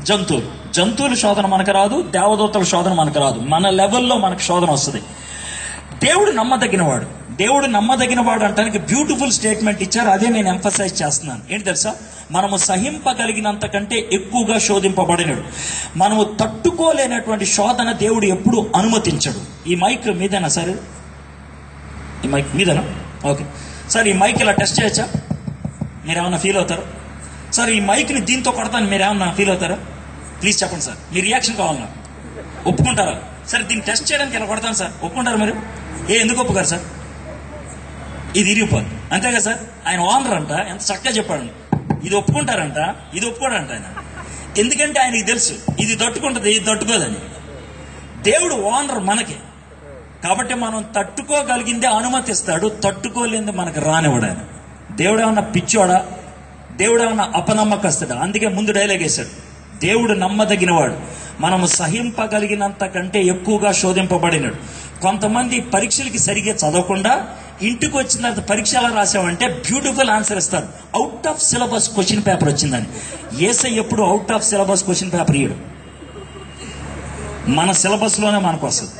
జంతువులు. జంతువుల శోధన మనకు రాదు, దేవదూతల శోధన మనకు రాదు. మన లెవెల్లో మనకు శోధన వస్తుంది. దేవుడు నమ్మదగినవాడు. దేవుడు నమ్మదగినవాడు అంటానికి బ్యూటిఫుల్ స్టేట్మెంట్ ఇచ్చారు. అదే నేను ఎంఫసైజ్ చేస్తున్నాను. ఏంటి తెలుసా? మనము సహింపగలిగినంత కంటే ఎక్కువగా శోధింపబడినాడు. మనము తట్టుకోలేనటువంటి శోధన దేవుడు ఎప్పుడు అనుమతించడు. ఈ మైక్ మీదేనా సార్? ఈ మైక్ మీదేనా? ఓకే సార్, ఈ మైక్ ఇలా టెస్ట్ చేయొచ్చా? మీరేమన్నా ఫీల్ అవుతారా సార్? ఈ మైక్ని దీంతో కొడతాను, మీరేమన్నా ఫీల్ అవుతారా? ప్లీజ్ చెప్పండి సార్, మీ రియాక్షన్ కావాలన్నా. ఒప్పుకుంటారా? సరే, దీన్ని టెస్ట్ చేయడానికి ఇలా కొడతాను సార్, ఒప్పుకుంటారా మీరు? ఎందుకు ఒప్పుకారు సార్? ఇది ఇరిగిపోద్ది, అంతే కదా సార్? ఆయన ఓనర్ అంట, ఎంత చక్కగా చెప్పాడు. ఇది ఒప్పుకుంటారంట, ఇది ఒప్పుకోడంట ఆయన. ఎందుకంటే ఆయనకి తెలుసు ఇది తట్టుకుంటుంది, ఇది తట్టుకోదని. దేవుడు ఓనర్ మనకి, కాబట్టి మనం తట్టుకోగలిగిందే అనుమతిస్తాడు, తట్టుకోలేంది మనకు రానివ్వడు ఆయన. దేవుడు ఏమన్నా పిచ్చోడా? దేవుడు ఏమన్నా అపనమ్మకస్తుడా? అందుకే ముందు డైలాగ్ వేశాడు, దేవుడు నమ్మదగినవాడు, మనము సహింపగలిగినంత కంటే ఎక్కువగా శోధింపబడినాడు. కొంతమంది పరీక్షలకి సరిగ్గా చదవకుండా ఇంటికి వచ్చిన తర్వాత పరీక్ష ఎలా రాసామంటే బ్యూటిఫుల్ ఆన్సర్ ఇస్తారు. Out of syllabus question paper వచ్చిందని. యేసయ్య ఎప్పుడు out of syllabus question paper ఇయ్యడు. మన సిలబస్ లోనే మనకు వస్తుంది.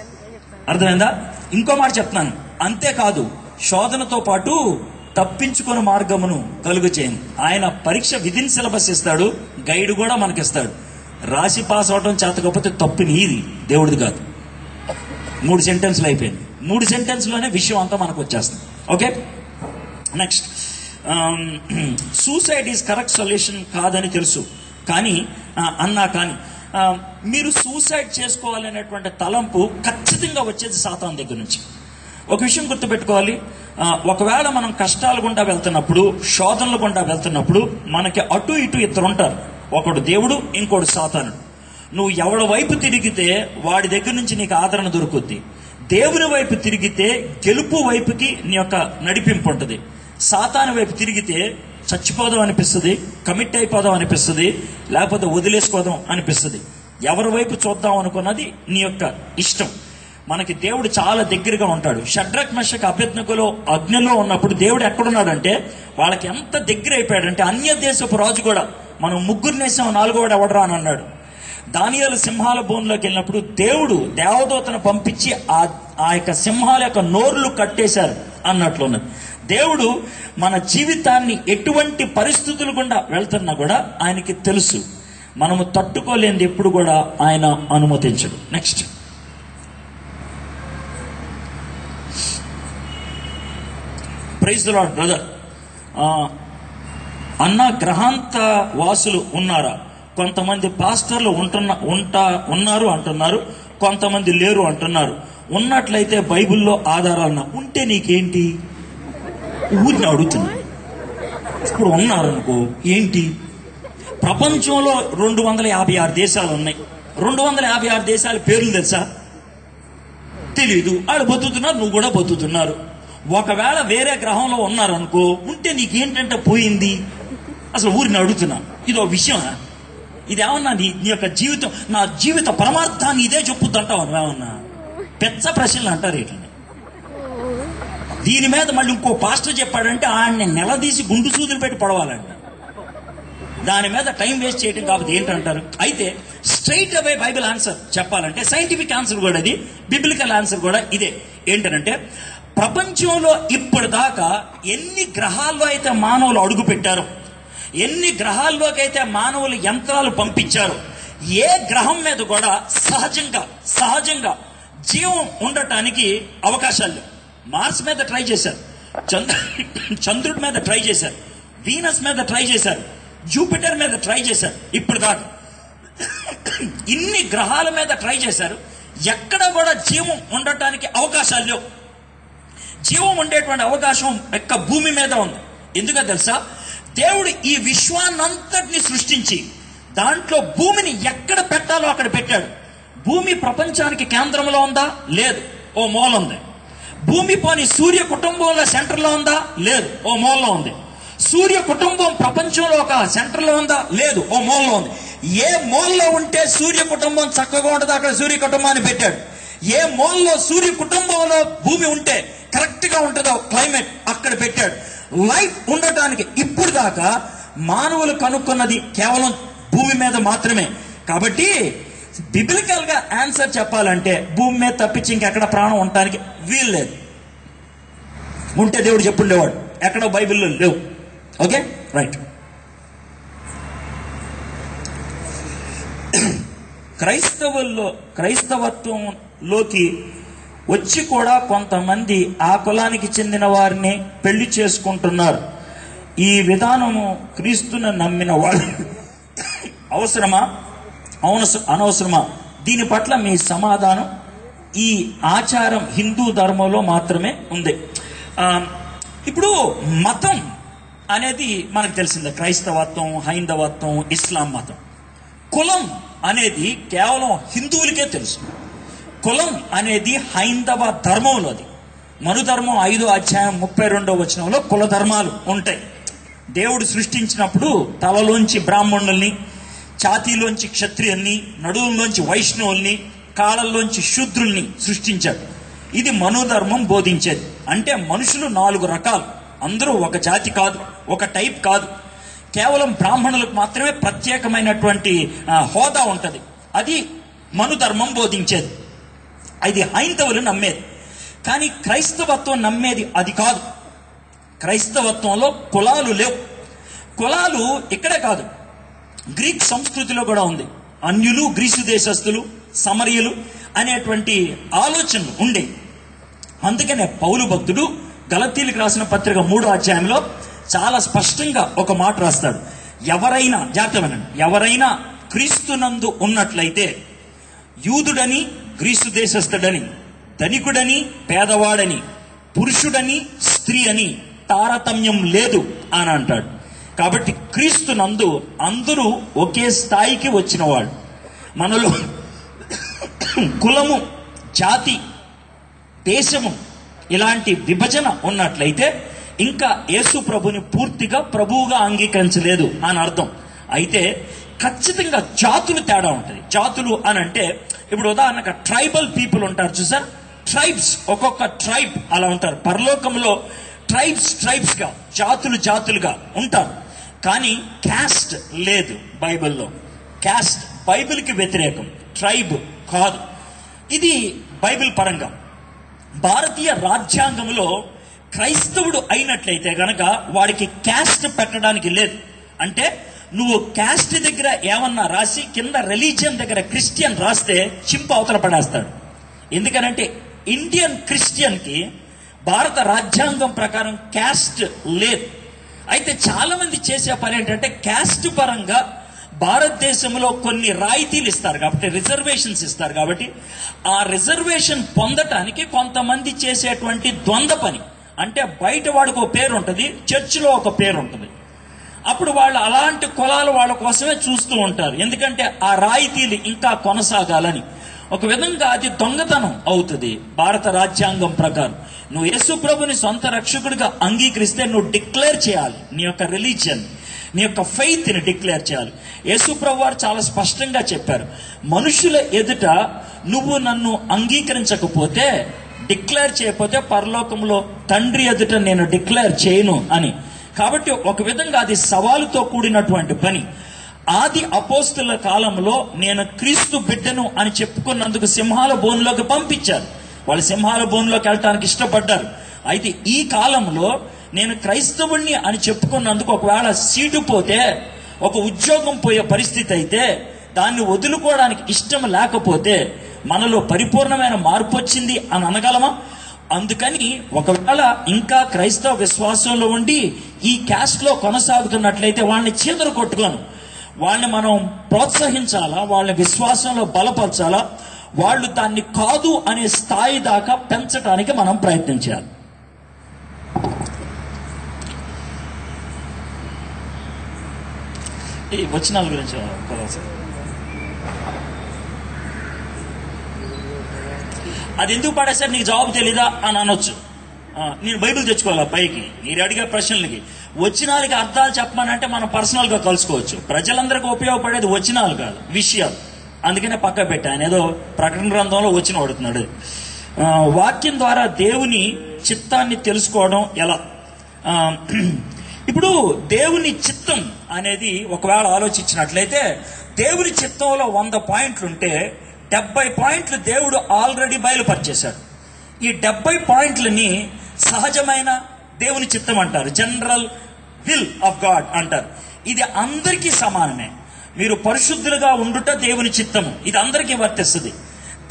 అర్థమైందా? ఇంకో మాట చెప్తున్నాను, అంతేకాదు శోధనతో పాటు తప్పించుకునే మార్గమును కలుగు చేయను. ఆయన పరీక్ష విధిన్ సిలబస్ ఇస్తాడు, గైడ్ కూడా మనకిస్తాడు. రాసి పాస్ అవడం చేత కాకపోతే తప్పు నీది, దేవుడిది కాదు. 3 సెంటెన్స్లు అయిపోయింది. 3 సెంటెన్స్లోనే విషయం అంతా మనకు వచ్చేస్తుంది. Okay, next, suicide is correct solution కాదని తెలుసు, కానీ మీరు సూసైడ్ చేసుకోవాలనేటువంటి తలంపు ఖచ్చితంగా వచ్చేది సాతాను దగ్గర నుంచి. ఒక విషయం గుర్తుపెట్టుకోవాలి, ఒకవేళ మనం కష్టాల గుండా వెళ్తున్నప్పుడు, శోధనల గుండా వెళ్తున్నప్పుడు మనకి అటు ఇటు 2 ఉంటారు. ఒకడు దేవుడు, ఇంకోడు సాతానుడు. నువ్వు ఎవడి వైపు తిరిగితే వాడి దగ్గర నుంచి నీకు ఆదరణ దొరుకుద్ది. దేవుని వైపు తిరిగితే గెలుపు వైపుకి నీ యొక్క నడిపింపు ఉంటుంది. సాతాను వైపు తిరిగితే చచ్చిపోదాం అనిపిస్తుంది, కమిట్ అయిపోదాం అనిపిస్తుంది, లేకపోతే వదిలేసుకోదాం అనిపిస్తుంది. ఎవరి వైపు చూద్దాం అనుకున్నది నీ యొక్క ఇష్టం. మనకి దేవుడు చాలా దగ్గరగా ఉంటాడు. షడ్రక్ మెషక్ అబేద్నెగోలో అగ్నిలో ఉన్నప్పుడు దేవుడు ఎక్కడున్నాడంటే వాళ్ళకి ఎంత దగ్గర అయిపోయాడంటే అన్య దేశపు రాజు కూడా మనం 3 నేసాం, 4వాడు ఎవడరా అని అన్నాడు. దానియేలు సింహాల బోన్లోకి వెళ్ళినప్పుడు దేవుడు దేవదూతను పంపించి ఆ యొక్క సింహాల యొక్క నోర్లు కట్టేశారు అన్నట్లున్నది. దేవుడు మన జీవితాన్ని ఎటువంటి పరిస్థితులు గుండా వెళ్తున్నా కూడా ఆయనకి తెలుసు. మనము తట్టుకోలేనిది ఎప్పుడు కూడా ఆయన అనుమతించడు. Next, praise the Lord brother. అన్న గ్రహాంత వాసులు ఉన్నారా? కొంతమంది పాస్టర్లు ఉన్నారు అంటున్నారు, కొంతమంది లేరు అంటున్నారు. ఉన్నట్లయితే బైబిల్లో ఆధారాలు ఉంటే నీకేంటి? ఊరిని అడుగుతున్నా. ఇప్పుడు ఉన్నారనుకో ఏంటి? ప్రపంచంలో 256 దేశాలు ఉన్నాయి. 256 దేశాల పేర్లు తెలుసా? తెలీదు. వాళ్ళు బతుకుతున్నారు, నువ్వు కూడా బతుకుతున్నారు. ఒకవేళ వేరే గ్రహంలో ఉన్నారనుకో, ఉంటే నీకేంటంటే పోయింది? అసలు ఊరిని అడుగుతున్నా. ఇదో విషయం. ఇదేమన్నా నీ యొక్క జీవితం, నా జీవిత పరమార్థాన్ని ఇదే చెప్పుద్దంటావు ఏమన్నా? పెద్ద ప్రశ్నలు అంటారు వీటిని. దీని మీద మళ్ళీ ఇంకో పాస్టర్ చెప్పాడంటే ఆయన్ని నిలదీసి గుండు సూదులు పెట్టి పొడవాలంట. దాని మీద టైం వేస్ట్ చేయడం కాబట్టి ఏంటంటారు? అయితే స్ట్రైట్ అవే బైబిల్ ఆన్సర్ చెప్పాలంటే, సైంటిఫిక్ ఆన్సర్ కూడా ఇది, బిబ్లికల్ ఆన్సర్ కూడా ఇదే. ఏంటంటే, ప్రపంచంలో ఇప్పటిదాకా ఎన్ని గ్రహాల్లో అయితే మానవులు అడుగు పెట్టారో, ఎన్ని గ్రహాల్లోకైతే మానవులు యంత్రాలు పంపించారో, ఏ గ్రహం మీద కూడా సహజంగా జీవం ఉండటానికి అవకాశాలు లేవు. మార్స్ మీద ట్రై చేశారు, చంద్రుడి మీద ట్రై చేశారు, వీనస్ మీద ట్రై చేశారు, జూపిటర్ మీద ట్రై చేశారు. ఇప్పుడు దాకా ఇన్ని గ్రహాల మీద ట్రై చేశారు, ఎక్కడ కూడా జీవం ఉండటానికి అవకాశాలు లేవు. జీవం ఉండేటువంటి అవకాశం ఎక్క భూమి మీద ఉంది. ఎందుకో తెలుసా? దేవుడు ఈ విశ్వాన్నంతటిని సృష్టించి దాంట్లో భూమిని ఎక్కడ పెట్టాలో అక్కడ పెట్టాడు. భూమి ప్రపంచానికి కేంద్రంలో ఉందా? లేదు, ఓ మూల ఉంది. భూమి పోని సూర్య కుటుంబంలో సెంటర్లో ఉందా? లేదు, ఓ మూలలో ఉంది. సూర్య కుటుంబం ప్రపంచంలో ఒక సెంటర్లో ఉందా? లేదు, ఓ మూలలో ఉంది. ఏ మూలలో ఉంటే సూర్య కుటుంబం చక్కగా ఉంటుందో అక్కడ సూర్య కుటుంబాన్ని పెట్టాడు. ఏ మూలలో సూర్య కుటుంబంలో భూమి ఉంటే కరెక్ట్ గా ఉంటుందో క్లైమేట్ అక్కడ పెట్టాడు. లైఫ్ ఉండటానికి ఇప్పుడు దాకా మానవులు కనుక్కున్నది కేవలం భూమి మీద మాత్రమే. కాబట్టి బిబిలికల్ గా ఆన్సర్ చెప్పాలంటే భూమి మీద తప్పించి ఇంకెక్కడ ప్రాణం ఉండటానికి వీలు లేదు. ఉంటే దేవుడు చెప్పుండేవాడు, ఎక్కడో బైబిల్లో లేవు. Okay, right. క్రైస్తవత్వంలోకి వచ్చి కూడా కొంతమంది ఆ కులానికి చెందిన వారిని పెళ్లి చేసుకుంటున్నారు. ఈ విధానము క్రీస్తును నమ్మిన వాళ్ళు అవసరమా, అనవసరమా? దీని పట్ల మీ సమాధానం? ఈ ఆచారం హిందూ ధర్మంలో మాత్రమే ఉంది. ఇప్పుడు మతం అనేది మనకు తెలిసిందే, క్రైస్తవత్వం, హైందవత్వం, ఇస్లాం మతం. కులం అనేది కేవలం హిందువులకే తెలుసు. కులం అనేది హైందవ ధర్మంలోది. మనుధర్మం 5వ అధ్యాయం 32వ వచనంలో కుల ధర్మాలు ఉంటాయి. దేవుడు సృష్టించినప్పుడు తలలోంచి బ్రాహ్మణుల్ని, ఛాతీలోంచి క్షత్రియుల్ని, నడువుల్లోంచి వైష్ణవుల్ని, కాళ్ళల్లోంచి శూద్రుల్ని సృష్టించాడు. ఇది మనుధర్మం బోధించేది. అంటే మనుషులు 4 రకాలు, అందరూ ఒక జాతి కాదు, ఒక టైప్ కాదు. కేవలం బ్రాహ్మణులకు మాత్రమే ప్రత్యేకమైనటువంటి హోదా ఉంటది. అది మనుధర్మం బోధించేది. అది హైందవులు నమ్మేది. కానీ క్రైస్తవత్వం నమ్మేది అది కాదు. క్రైస్తవత్వంలో కులాలు లేవు. కులాలు ఇక్కడే కాదు, గ్రీక్ సంస్కృతిలో కూడా ఉంది. అన్యులు, గ్రీసు దేశస్థులు, సమరియలు అనేటువంటి ఆలోచనలు ఉండే. అందుకనే పౌలు భక్తుడు గలతీలకు రాసిన పత్రిక 3వ అధ్యాయంలో చాలా స్పష్టంగా ఒక మాట రాస్తాడు. ఎవరైనా, జాగ్రత్త వినండి, ఎవరైనా క్రీస్తునందు ఉన్నట్లయితే యూదుడని, గ్రీసు దేశస్థుడని, ధనికుడని, పేదవాడని, పురుషుడని, స్త్రీ అని తారతమ్యం లేదు అని అంటాడు. కాబట్టి క్రీస్తునందు అందరూ ఒకే స్థాయికి వచ్చిన వాళ్ళు. మనలో కులము, జాతి, దేశము ఇలాంటి విభజన ఉన్నట్లయితే ఇంకా యేసు ప్రభుని పూర్తిగా ప్రభువుగా అంగీకరించలేదు అని అర్థం. అయితే ఖచ్చితంగా జాతులు తేడా ఉంటుంది. జాతులు అని అంటే ఇప్పుడు ఉదాహరణగా ట్రైబల్ పీపుల్ ఉంటారు చూసారు, ట్రైబ్స్, ఒక్కొక్క ట్రైబ్ అలా ఉంటారు. పరలోకంలో ట్రైబ్స్ గా, జాతులుగా ఉంటారు. కానీ క్యాస్ట్ లేదు బైబిల్లో. క్యాస్ట్ బైబిల్కి వ్యతిరేకం, ట్రైబ్ కాదు. ఇది బైబిల్ పరంగా. భారతీయ రాజ్యాంగంలో క్రైస్తవుడు అయినట్లయితే గనక వాడికి క్యాస్ట్ పెట్టడానికి లేదు. అంటే నువ్వు క్యాస్ట్ దగ్గర ఏమన్నా రాసి కింద రిలీజియన్ దగ్గర క్రిస్టియన్ రాస్తే చింపు అవతల పడేస్తాడు. ఎందుకనంటే ఇండియన్ క్రిస్టియన్ కి భారత రాజ్యాంగం ప్రకారం క్యాస్ట్ లేదు. అయితే చాలా మంది చేసే పని ఏంటంటే క్యాస్ట్ పరంగా భారతదేశంలో కొన్ని రాయితీలు ఇస్తారు కాబట్టి, రిజర్వేషన్స్ ఇస్తారు కాబట్టి, ఆ రిజర్వేషన్ పొందటానికి కొంతమంది చేసేటువంటి ద్వంద్వ పని. అంటే బయట వాడికి ఒక పేరు ఉంటుంది, చర్చిలో ఒక పేరు ఉంటుంది. అప్పుడు వాళ్ళు అలాంటి కులాలు వాళ్ళ కోసమే చూస్తూ ఉంటారు. ఎందుకంటే ఆ రాయితీలు ఇంకా కొనసాగాలని. ఒక విధంగా అది దొంగతనం అవుతుంది భారత రాజ్యాంగం ప్రకారం. నువ్వు యేసు ప్రభుని సొంత రక్షకుడిగా అంగీకరిస్తే నువ్వు డిక్లేర్ చేయాలి నీ యొక్క రిలీజియన్, నీ యొక్క ఫెయిత్ ని డిక్లేర్ చేయాలి. యేసు ప్రభు వారు చాలా స్పష్టంగా చెప్పారు, మనుషుల ఎదుట నువ్వు నన్ను అంగీకరించకపోతే, డిక్లేర్ చేయకపోతే పరలోకంలో తండ్రి ఎదుట నేను డిక్లేర్ చేయను అని. కాబట్టి ఒక విధంగా అది సవాలుతో కూడినటువంటి పని. ఆది అపోస్తుల కాలంలో నేను క్రీస్తు బిడ్డను అని చెప్పుకున్నందుకు సింహాల బోన్లోకి పంపించారు. వాళ్ళు సింహాల బోన్లోకి వెళ్ళటానికి ఇష్టపడ్డారు. అయితే ఈ కాలంలో నేను క్రైస్తవుణ్ణి అని చెప్పుకున్నందుకు ఒకవేళ సీటు పోతే, ఒక ఉద్యోగం పోయే పరిస్థితి అయితే, దాన్ని వదులుకోవడానికి ఇష్టం లేకపోతే మనలో పరిపూర్ణమైన మార్పు వచ్చింది అని అనగలమా? అందుకని ఒకవేళ ఇంకా క్రైస్తవ విశ్వాసంలో ఉండి ఈ క్యాస్ట్ లో కొనసాగుతున్నట్లయితే వాళ్ళని చీదర కొట్టుకోను, వాళ్ళని మనం ప్రోత్సహించాలా, వాళ్ళని విశ్వాసంలో బలపరచాలా, వాళ్ళు దాన్ని కాదు అనే స్థాయి దాకా పెంచడానికి మనం ప్రయత్నించాలి. ఈ వచనాల గురించి కదా సార్, అది ఎందుకు పడేసారు నీకు జవాబు తెలీదా అని అనొచ్చు. నేను బైబిల్ తెచ్చుకోవాలా పైకి మీరు అడిగే ప్రశ్నలకి. వచనాలకి అర్థాలు చెప్పమనంటే మనం పర్సనల్ గా కలుసుకోవచ్చు. ప్రజలందరికీ ఉపయోగపడేది వచనాలు కాదు, విషయాలు. అందుకనే పక్క పెట్టా. ఆయన ఏదో ప్రకటన గ్రంథంలో వచనం అడుగుతున్నాడు. వాక్యం ద్వారా దేవుని చిత్తాన్ని తెలుసుకోవడం ఎలా? ఇప్పుడు దేవుని చిత్తం అనేది ఒకవేళ ఆలోచించినట్లయితే దేవుని చిత్తంలో 100 పాయింట్లు ఉంటే 70 పాయింట్లు దేవుడు ఆల్రెడీ బయలుపరిచేశాడు. ఈ 70 పాయింట్లని సహజమైన దేవుని చిత్తం అంటారు, జనరల్ విల్ ఆఫ్ గాడ్ అంటారు. ఇది అందరికీ సమానమే. మీరు పరిశుద్ధులుగా ఉండుట దేవుని చిత్తము, ఇది అందరికీ వర్తిస్తుంది.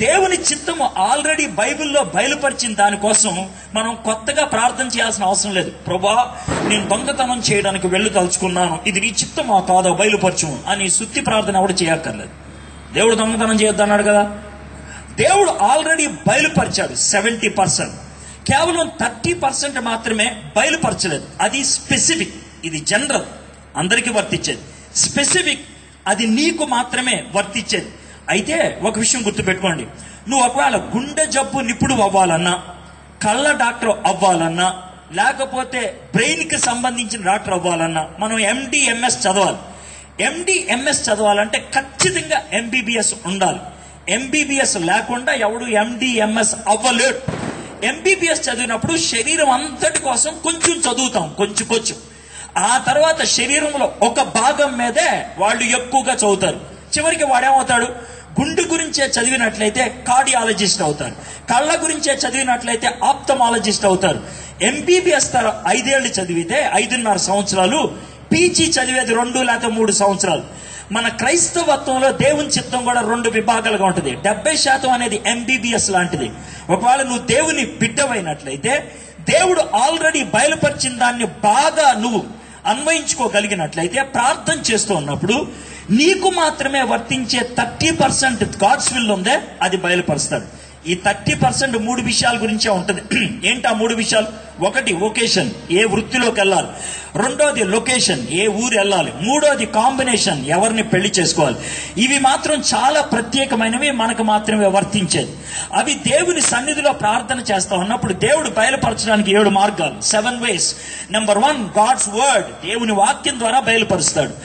దేవుని చిత్తము ఆల్రెడీ బైబిల్లో బయలుపరిచిన దానికోసం మనం కొత్తగా ప్రార్థన చేయాల్సిన అవసరం లేదు. ప్రభా, నేను దొంగతనం చేయడానికి వెళ్ళి తలుచుకున్నాను, ఇది నీ చిత్తమా కాదో బయలుపరచు అని సుత్తి ప్రార్థన ఎవడు చేయక్కర్లేదు. దేవుడు దొంగతనం చేయొద్దన్నాడు కదా. దేవుడు ఆల్రెడీ బయలుపరిచాడు 70%. కేవలం 30% మాత్రమే బయలుపరచలేదు. అది స్పెసిఫిక్, ఇది జనరల్ అందరికీ వర్తించేది. స్పెసిఫిక్ అది నీకు మాత్రమే వర్తించేది. అయితే ఒక విషయం గుర్తుపెట్టుకోండి, నువ్వు ఒకవేళ గుండె జబ్బు నిపుణుడు అవ్వాలన్నా, కళ్ళ డాక్టర్ అవ్వాలన్నా, లేకపోతే బ్రెయిన్ కి సంబంధించిన డాక్టర్ అవ్వాలన్నా మనం MD MS చదవాలి. MD MS చదవాలంటే ఖచ్చితంగా MBBS ఉండాలి. MBBS లేకుండా ఎవడు MD MS అవ్వలేడు. MBBS చదివినప్పుడు శరీరం అంతటి కోసం కొంచెం చదువుతాం, కొంచెం. ఆ తర్వాత శరీరంలో ఒక భాగం మీదే వాళ్ళు ఎక్కువగా చదువుతారు. చివరికి వాడేమవుతాడు? గుండె గురించే చదివినట్లయితే కార్డియాలజిస్ట్ అవుతారు, కళ్ళ గురించే చదివినట్లయితే ఆప్థమాలజిస్ట్ అవుతారు. MBBS 5 ఏళ్ళు చదివితే 5.5 సంవత్సరాలు, PG చదివేది 2 లేకపోతే 3 సంవత్సరాలు. మన క్రైస్తవత్వంలో దేవుని చిత్తం కూడా 2 విభాగాలుగా ఉంటుంది. 70% అనేది MBBS లాంటిది. ఒకవేళ నువ్వు దేవుని బిడ్డవైనట్లయితే దేవుడు ఆల్రెడీ బయలుపరిచిన దాన్ని బాగా నువ్వు అన్వయించుకోగలిగినట్లయితే ప్రార్థన చేస్తూ ఉన్నప్పుడు నీకు మాత్రమే వర్తించే 30% గాడ్స్ విల్ ఉందే అది బయలుపరుస్తాడు. ఈ 30% 3 విషయాల గురించే ఉంటుంది. ఏంటి ఆ 3 విషయాలు? ఒకటి వొకేషన్, ఏ వృత్తిలోకి వెళ్ళాలి. రెండోది లొకేషన్, ఏ ఊరు వెళ్ళాలి. మూడోది కాంబినేషన్, ఎవరిని పెళ్లి చేసుకోవాలి. ఇవి మాత్రం చాలా ప్రత్యేకమైనవి, మనకు మాత్రమే వర్తించేది. అవి దేవుని సన్నిధిలో ప్రార్థన చేస్తా ఉన్నప్పుడు దేవుడు బయలుపరచడానికి 7 మార్గాలు, 7 ways. నెంబర్ 1 గాడ్స్ వర్డ్, దేవుని వాక్యం ద్వారా బయలుపరుస్తాడు.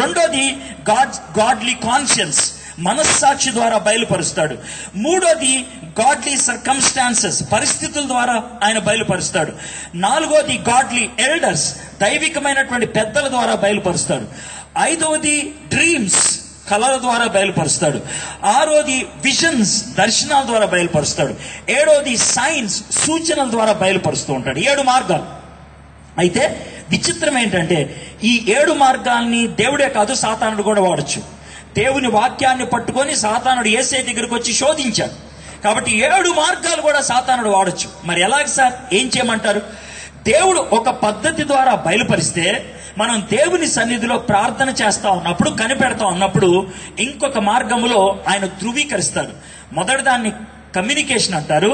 రెండోది గాడ్లీ కాన్షియన్స్, మనస్సాక్షి ద్వారా బయలుపరుస్తాడు. మూడోది గాడ్లీ సర్కమ్స్టాన్సెస్, పరిస్థితుల ద్వారా ఆయన బయలుపరుస్తాడు. నాలుగోది గాడ్లీ ఎల్డర్స్, దైవికమైనటువంటి పెద్దల ద్వారా బయలుపరుస్తాడు. ఐదవది డ్రీమ్స్, కళల ద్వారా బయలుపరుస్తాడు. ఆరోది విజన్స్, దర్శనాల ద్వారా బయలుపరుస్తాడు. ఏడోది సైన్స్, సూచనల ద్వారా బయలుపరుస్తూ ఉంటాడు. 7 మార్గాలు. అయితే విచిత్రం ఏంటంటే ఈ 7 మార్గాల్ని దేవుడే కాదు సాతానుడు కూడా వాడచ్చు. దేవుని వాక్యాన్ని పట్టుకొని సాతానుడు యేసయ్య దగ్గరికి వచ్చి శోధించాడు. కాబట్టి 7 మార్గాలు కూడా సాతానుడు వాడచ్చు. మరి ఎలాగ సార్, ఏం చేయమంటారు? దేవుడు ఒక పద్ధతి ద్వారా బయలుపరిస్తే మనం దేవుని సన్నిధిలో ప్రార్థన చేస్తా ఉన్నప్పుడు, కనిపెడతా ఉన్నప్పుడు ఇంకొక మార్గములో ఆయన ధృవీకరిస్తాడు. మొదటి దాన్ని కమ్యూనికేషన్ అంటారు,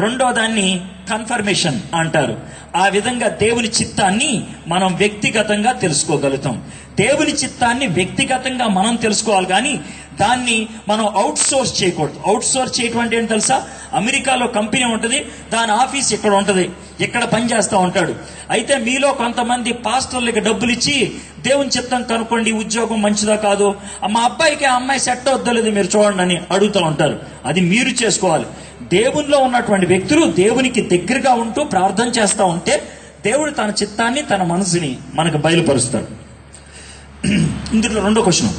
రెండో దాన్ని కన్ఫర్మేషన్ అంటారు. ఆ విధంగా దేవుని చిత్తాన్ని మనం వ్యక్తిగతంగా తెలుసుకోగలుగుతాం. దేవుని చిత్తాన్ని వ్యక్తిగతంగా మనం తెలుసుకోవాలి, కానీ దాన్ని మనం అవుట్ సోర్స్ చేయకూడదు. అవుట్ సోర్స్ చేయటం అంటే ఏంటి తెలుసా? అమెరికాలో కంపెనీ ఉంటుంది, దాని ఆఫీస్ ఇక్కడ ఉంటుంది, ఇక్కడ పనిచేస్తూ ఉంటాడు. అయితే మీలో కొంతమంది పాస్టర్లకి డబ్బులు ఇచ్చి దేవుని చిత్తం కనుక్కోండి, ఉద్యోగం మంచిదా కాదు, మా అబ్బాయికి ఆ అమ్మాయి సెట్ అవుద్దలేదు మీరు చూడండి అని అడుగుతూ ఉంటారు. అది మీరు చేసుకోవాలి. దేవునిలో ఉన్నటువంటి వ్యక్తులు దేవునికి దగ్గరగా ఉంటూ ప్రార్థన చేస్తూ ఉంటే దేవుడు తన చిత్తాన్ని, తన మనసుని మనకు బయలుపరుస్తాడు. ఇందులో రెండో క్వశ్చన్,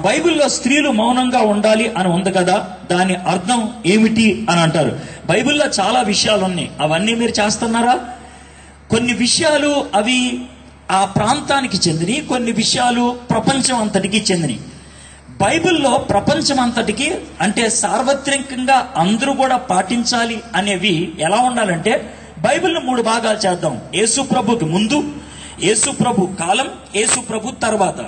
బైబిల్లో స్త్రీలు మౌనంగా ఉండాలి అని ఉంది కదా, దాని అర్థం ఏమిటి అని అంటారు. బైబిల్లో చాలా విషయాలు ఉన్నాయి, అవన్నీ మీరు చేస్తున్నారా? కొన్ని విషయాలు అవి ఆ ప్రాంతానికి చెందినవి, కొన్ని విషయాలు ప్రపంచం అంతటికి చెందినవి. బైబిల్లో ప్రపంచం అంతటికి అంటే సార్వత్రికంగా అందరూ కూడా పాటించాలి అనేవి ఎలా ఉండాలంటే, బైబిల్ని 3 భాగాలు చేద్దాం. యేసు ప్రభుకి ముందు, యేసు ప్రభు కాలం, యేసు ప్రభు తర్వాత.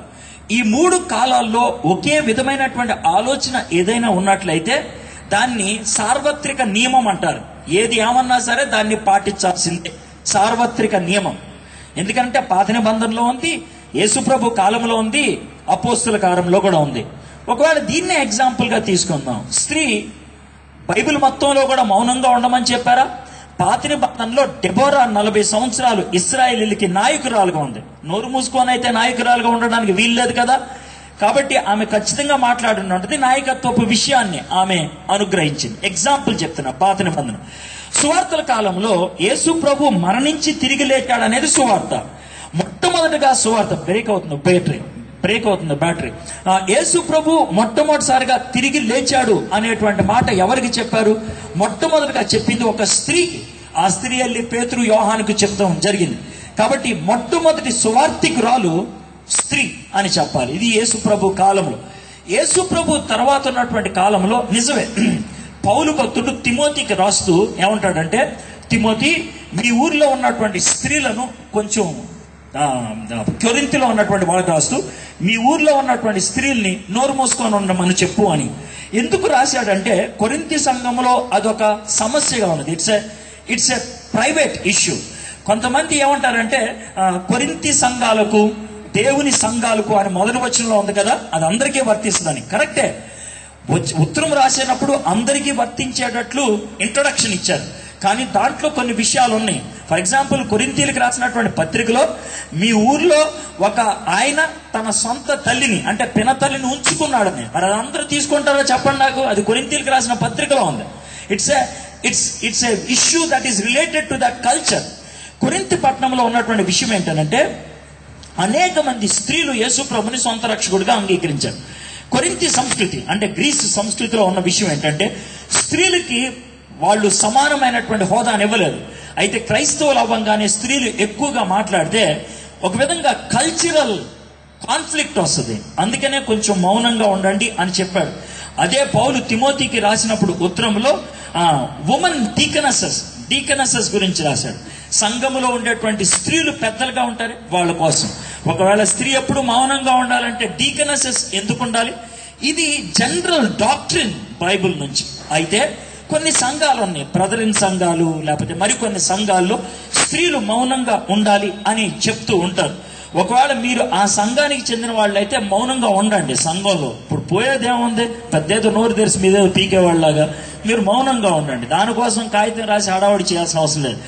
ఈ 3 కాలాల్లో ఒకే విధమైనటువంటి ఆలోచన ఏదైనా ఉన్నట్లయితే దాన్ని సార్వత్రిక నియమం అంటారు. ఏది ఏమన్నా సరే దాన్ని పాటించాల్సిందే, సార్వత్రిక నియమం. ఎందుకంటే పాత నిబంధనలో ఉంది, యేసుప్రభు కాలంలో ఉంది, అపోస్తుల కాలంలో కూడా ఉంది. ఒకవేళ దీన్నే ఎగ్జాంపుల్ గా తీసుకుందాం. స్త్రీ బైబిల్ మొత్తంలో కూడా మౌనంగా ఉండమని చెప్పారా? పాత నిబంధనలో డెబోరా 40 సంవత్సరాలు ఇశ్రాయేలీయులకి నాయకురాలుగా ఉంది. నోరు మూసుకొని అయితే నాయకురాలుగా ఉండడానికి వీల్లేదు కదా. కాబట్టి ఆమె ఖచ్చితంగా మాట్లాడున్నది నాయకత్వపు విషయాన్ని ఆమె అనుగ్రహించింది. ఎగ్జాంపుల్ చెప్తున్నా. పాత నిబంధన సువార్తల కాలంలో యేసు ప్రభు మరణించి తిరిగి లేచాడనేది సువార్త. మొట్టమొదటిగా సువార్త బ్రేక్ అవుతుంది బ్యాటరీ. యేసు ప్రభు మొట్టమొదటిసారిగా తిరిగి లేచాడు అనేటువంటి మాట ఎవరికి చెప్పారు? మొట్టమొదటిగా చెప్పింది ఒక స్త్రీకి. ఆ స్త్రీ వెళ్ళి పేతురు, యోహానుకు చెప్తాం జరిగింది. కాబట్టి మొట్టమొదటి సువార్తికురాలు స్త్రీ అని చెప్పాలి. ఇది యేసు ప్రభు కాలంలో. యేసు ప్రభు తర్వాత ఉన్నటువంటి కాలంలో నిజమే పౌలు భక్తుడు తిమోతికి రాస్తూ ఏమంటాడంటే, తిమోతి, మీ ఊర్లో ఉన్నటువంటి స్త్రీలను కొంచెం కొరింథీలో ఉన్నటువంటి వాళ్ళకి రాస్తూ, మీ ఊర్లో ఉన్నటువంటి స్త్రీల్ని నోరు మూసుకొని ఉండమని చెప్పు అని. ఎందుకు రాశాడంటే, కొరింథీ సంఘంలో అదొక సమస్యగా ఉన్నది. It's a private issue. కొంతమంది ఏమంటారంటే కొరింథీ సంఘాలకు, దేవుని సంఘాలకు అని మొదటి వచనంలో ఉంది కదా, అది అందరికీ వర్తిస్తుందని. కరెక్టే. ఉత్తరం రాసేటప్పుడు అందరికీ వర్తించేటట్లు ఇంట్రొడక్షన్ ఇచ్చారు. కానీ దాంట్లో కొన్ని విషయాలు ఉన్నాయి. ఫర్ ఎగ్జాంపుల్, కొరింథీలకు రాసినటువంటి పత్రికలో మీ ఊర్లో ఒక ఆయన తన సొంత తల్లిని అంటే పినతల్లిని ఉంచుకున్నాడని, మరి అది అందరూ తీసుకుంటారో చెప్పండి నాకు. అది కొరింథీలకు రాసిన పత్రికలో ఉంది. It's a issue that is related to the culture. కొరింథీ పట్టణంలో ఉన్నటువంటి విషయం ఏంటంటే, అనేక మంది స్త్రీలు యేసు ప్రభుని సొంత రక్షకుడిగా అంగీకరించారు. కొరింథీ సంస్కృతి అంటే గ్రీస్ సంస్కృతిలో ఉన్న విషయం ఏంటంటే, స్త్రీలకి వాళ్ళు సమానమైనటువంటి హోదాని ఇవ్వలేదు. అయితే క్రైస్తవులు అవ్వంగానే స్త్రీలు ఎక్కువగా మాట్లాడితే ఒక విధంగా కల్చరల్ కాన్ఫ్లిక్ట్ వస్తుంది. అందుకనే కొంచెం మౌనంగా ఉండండి అని చెప్పాడు. అదే పౌలు తిమోతికి రాసినప్పుడు ఉత్తరంలో ఉమెన్ డీకనసెస్ గురించి రాశాడు. సంఘములో ఉండేటువంటి స్త్రీలు పెద్దలుగా ఉంటారు, వాళ్ళ కోసం. ఒకవేళ స్త్రీ ఎప్పుడు మౌనంగా ఉండాలంటే డీకనసెస్ ఎందుకు ఉండాలి? ఇది జనరల్ డాక్ట్రిన్ బైబిల్ నుంచి. అయితే కొన్ని సంఘాలు ఉన్నాయి, బ్రదరిన్ సంఘాలు, లేకపోతే మరికొన్ని సంఘాల్లో స్త్రీలు మౌనంగా ఉండాలి అని చెప్తూ ఉంటారు. ఒకవేళ మీరు ఆ సంఘానికి చెందిన వాళ్ళైతే మౌనంగా ఉండండి. సంఘంలో ఇప్పుడు పోయేదేముంది? పెద్దేదో నోరు తెరిచి మీదేదో పీకేవాళ్ళలాగా మీరు మౌనంగా ఉండండి. దానికోసం కాగితం రాసి హడావుడి చేయాల్సిన అవసరం లేదు.